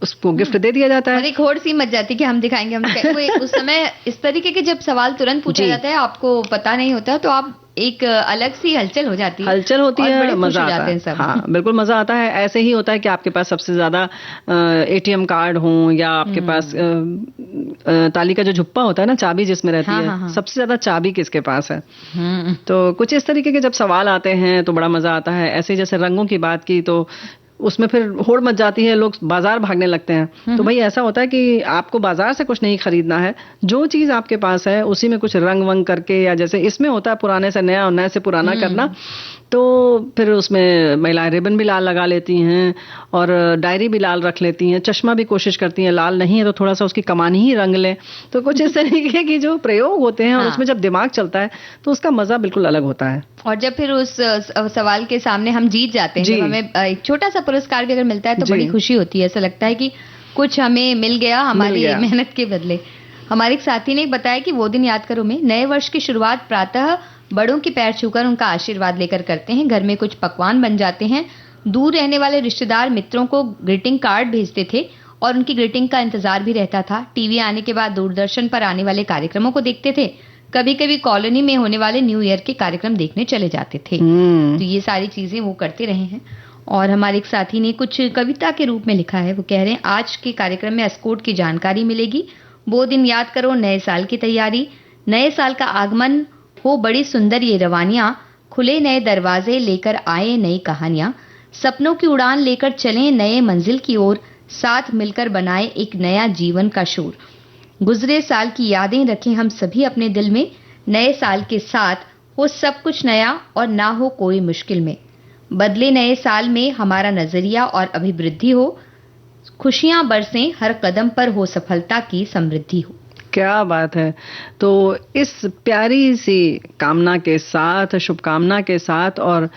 उसको गिफ्ट दे दिया जाता और है। एक होड़ सी मच जाती है कि हम दिखाएंगे, हम दिखाएंगे। उस समय इस तरीके के जब सवाल तुरंत पूछा जाता है, आपको पता नहीं होता, तो आप एक अलग सी हलचल हो जाती है, हलचल होती और है, बड़े खुश मजा हो आता जाते है। हैं सब। हाँ, बिल्कुल मजा आता है। ऐसे ही होता है कि आपके पास सबसे ज्यादा एटीएम कार्ड हो, या आपके पास ताली का जो झुप्पा होता है ना, चाबी जिसमें रहती हाँ, है, हाँ, हाँ। सबसे ज्यादा चाबी किसके पास है। तो कुछ इस तरीके के जब सवाल आते हैं तो बड़ा मजा आता है। ऐसे जैसे रंगों की बात की तो उसमें फिर होड़ मच जाती है, लोग बाजार भागने लगते हैं। तो भाई ऐसा होता है कि आपको बाजार से कुछ नहीं खरीदना है, जो चीज आपके पास है उसी में कुछ रंग वंग करके, या जैसे इसमें होता है पुराने से नया और नए से पुराना करना, तो फिर उसमें महिलाएं रिबन भी लाल लगा लेती हैं, और डायरी भी लाल रख लेती हैं, चश्मा भी कोशिश करती हैं, लाल नहीं है तो थोड़ा सा उसकी कमानी ही रंग लें। तो कुछ इस तरीके की जो प्रयोग होते हैं, और हाँ। उसमें जब दिमाग चलता है तो उसका मजा बिल्कुल अलग होता है। और जब फिर उस सवाल के सामने हम जीत जाते हैं, जी। जब हमें एक छोटा सा पुरस्कार भी अगर मिलता है, तो जी। बड़ी खुशी होती है। ऐसा लगता है कि कुछ हमें मिल गया हमारी गया। मेहनत के बदले। हमारे एक साथी ने बताया कि वो दिन याद करो में नए वर्ष की शुरुआत प्रातः बड़ों के पैर छूकर उनका आशीर्वाद लेकर करते हैं। घर में कुछ पकवान बन जाते हैं। दूर रहने वाले रिश्तेदार मित्रों को ग्रीटिंग कार्ड भेजते थे, और उनकी ग्रीटिंग का इंतजार भी रहता था। टीवी आने के बाद दूरदर्शन पर आने वाले कार्यक्रमों को देखते थे। कभी कभी कॉलोनी में होने वाले न्यू ईयर के कार्यक्रम देखने चले जाते थे। तो ये सारी चीजें वो करते रहे हैं। और हमारे एक साथी ने कुछ कविता के रूप में लिखा है। वो कह रहे हैं, आज के कार्यक्रम में एस्कॉर्ट की जानकारी मिलेगी। वो दिन याद करो, नए साल की तैयारी, नए साल का आगमन हो, बड़ी सुंदर ये रवानियां, खुले नए दरवाजे लेकर आए नई कहानियां, सपनों की उड़ान लेकर चलें नए मंजिल की ओर, साथ मिलकर बनाए एक नया जीवन का शोर। गुजरे साल की यादें रखें हम सभी अपने दिल में, नए साल के साथ हो सब कुछ नया और ना हो कोई मुश्किल में। बदले नए साल में हमारा नजरिया और अभिवृद्धि हो, खुशियां बरसें हर कदम पर, हो सफलता की समृद्धि हो। क्या बात है। तो इस प्यारी सी कामना के साथ, शुभकामना के साथ, और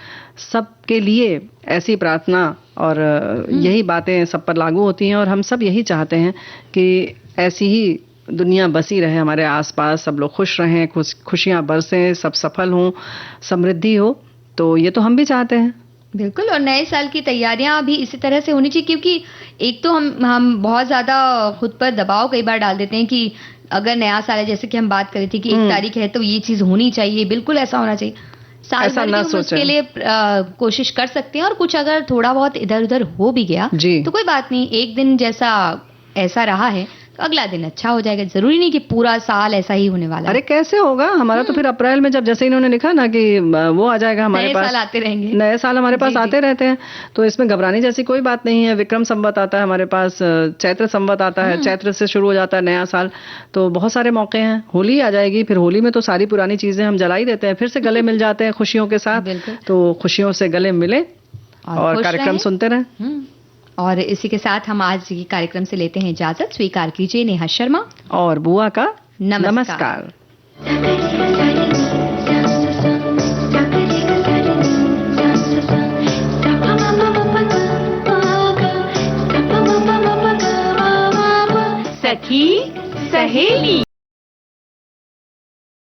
सबके लिए ऐसी प्रार्थना, और यही बातें सब पर लागू होती हैं, और हम सब यही चाहते हैं कि ऐसी ही दुनिया बसी रहे हमारे आसपास, सब लोग खुश रहें, खुशियां बरसें, सब सफल हों, समृद्धि हो। तो ये तो हम भी चाहते हैं। बिल्कुल। और नए साल की तैयारियां भी इसी तरह से होनी चाहिए, क्योंकि एक तो हम बहुत ज्यादा खुद पर दबाव कई बार डाल देते हैं कि अगर नया साल है, जैसे कि हम बात कर रहे थे कि 1 तारीख है तो ये चीज होनी चाहिए, बिल्कुल ऐसा होना चाहिए। साल ऐसा भर ना की हम सोचें। उसके लिए कोशिश कर सकते हैं, और कुछ अगर थोड़ा बहुत इधर उधर हो भी गया जी। तो कोई बात नहीं। एक दिन जैसा ऐसा रहा है तो अगला दिन अच्छा हो जाएगा। जरूरी नहीं कि पूरा साल ऐसा ही होने वाला अरे है। कैसे होगा हमारा, तो फिर अप्रैल में जब जैसे इन्होंने लिखा ना कि वो आ जाएगा हमारे नए पास, साल आते रहेंगे। नए साल हमारे पास जी, जी। आते रहते हैं, तो इसमें घबराने जैसी कोई बात नहीं है। विक्रम संवत आता है हमारे पास, चैत्र संवत आता है, चैत्र से शुरू हो जाता है नया साल। तो बहुत सारे मौके हैं। होली आ जाएगी, फिर होली में तो सारी पुरानी चीजें हम जला ही देते हैं, फिर से गले मिल जाते हैं खुशियों के साथ। बिल्कुल। तो खुशियों से गले मिले और खुश कार्यक्रम रहें। सुनते रहें। और इसी के साथ हम आज के कार्यक्रम से लेते हैं इजाजत। स्वीकार कीजिए नेहा शर्मा और बुआ का नमस्कार। सखी सहेली।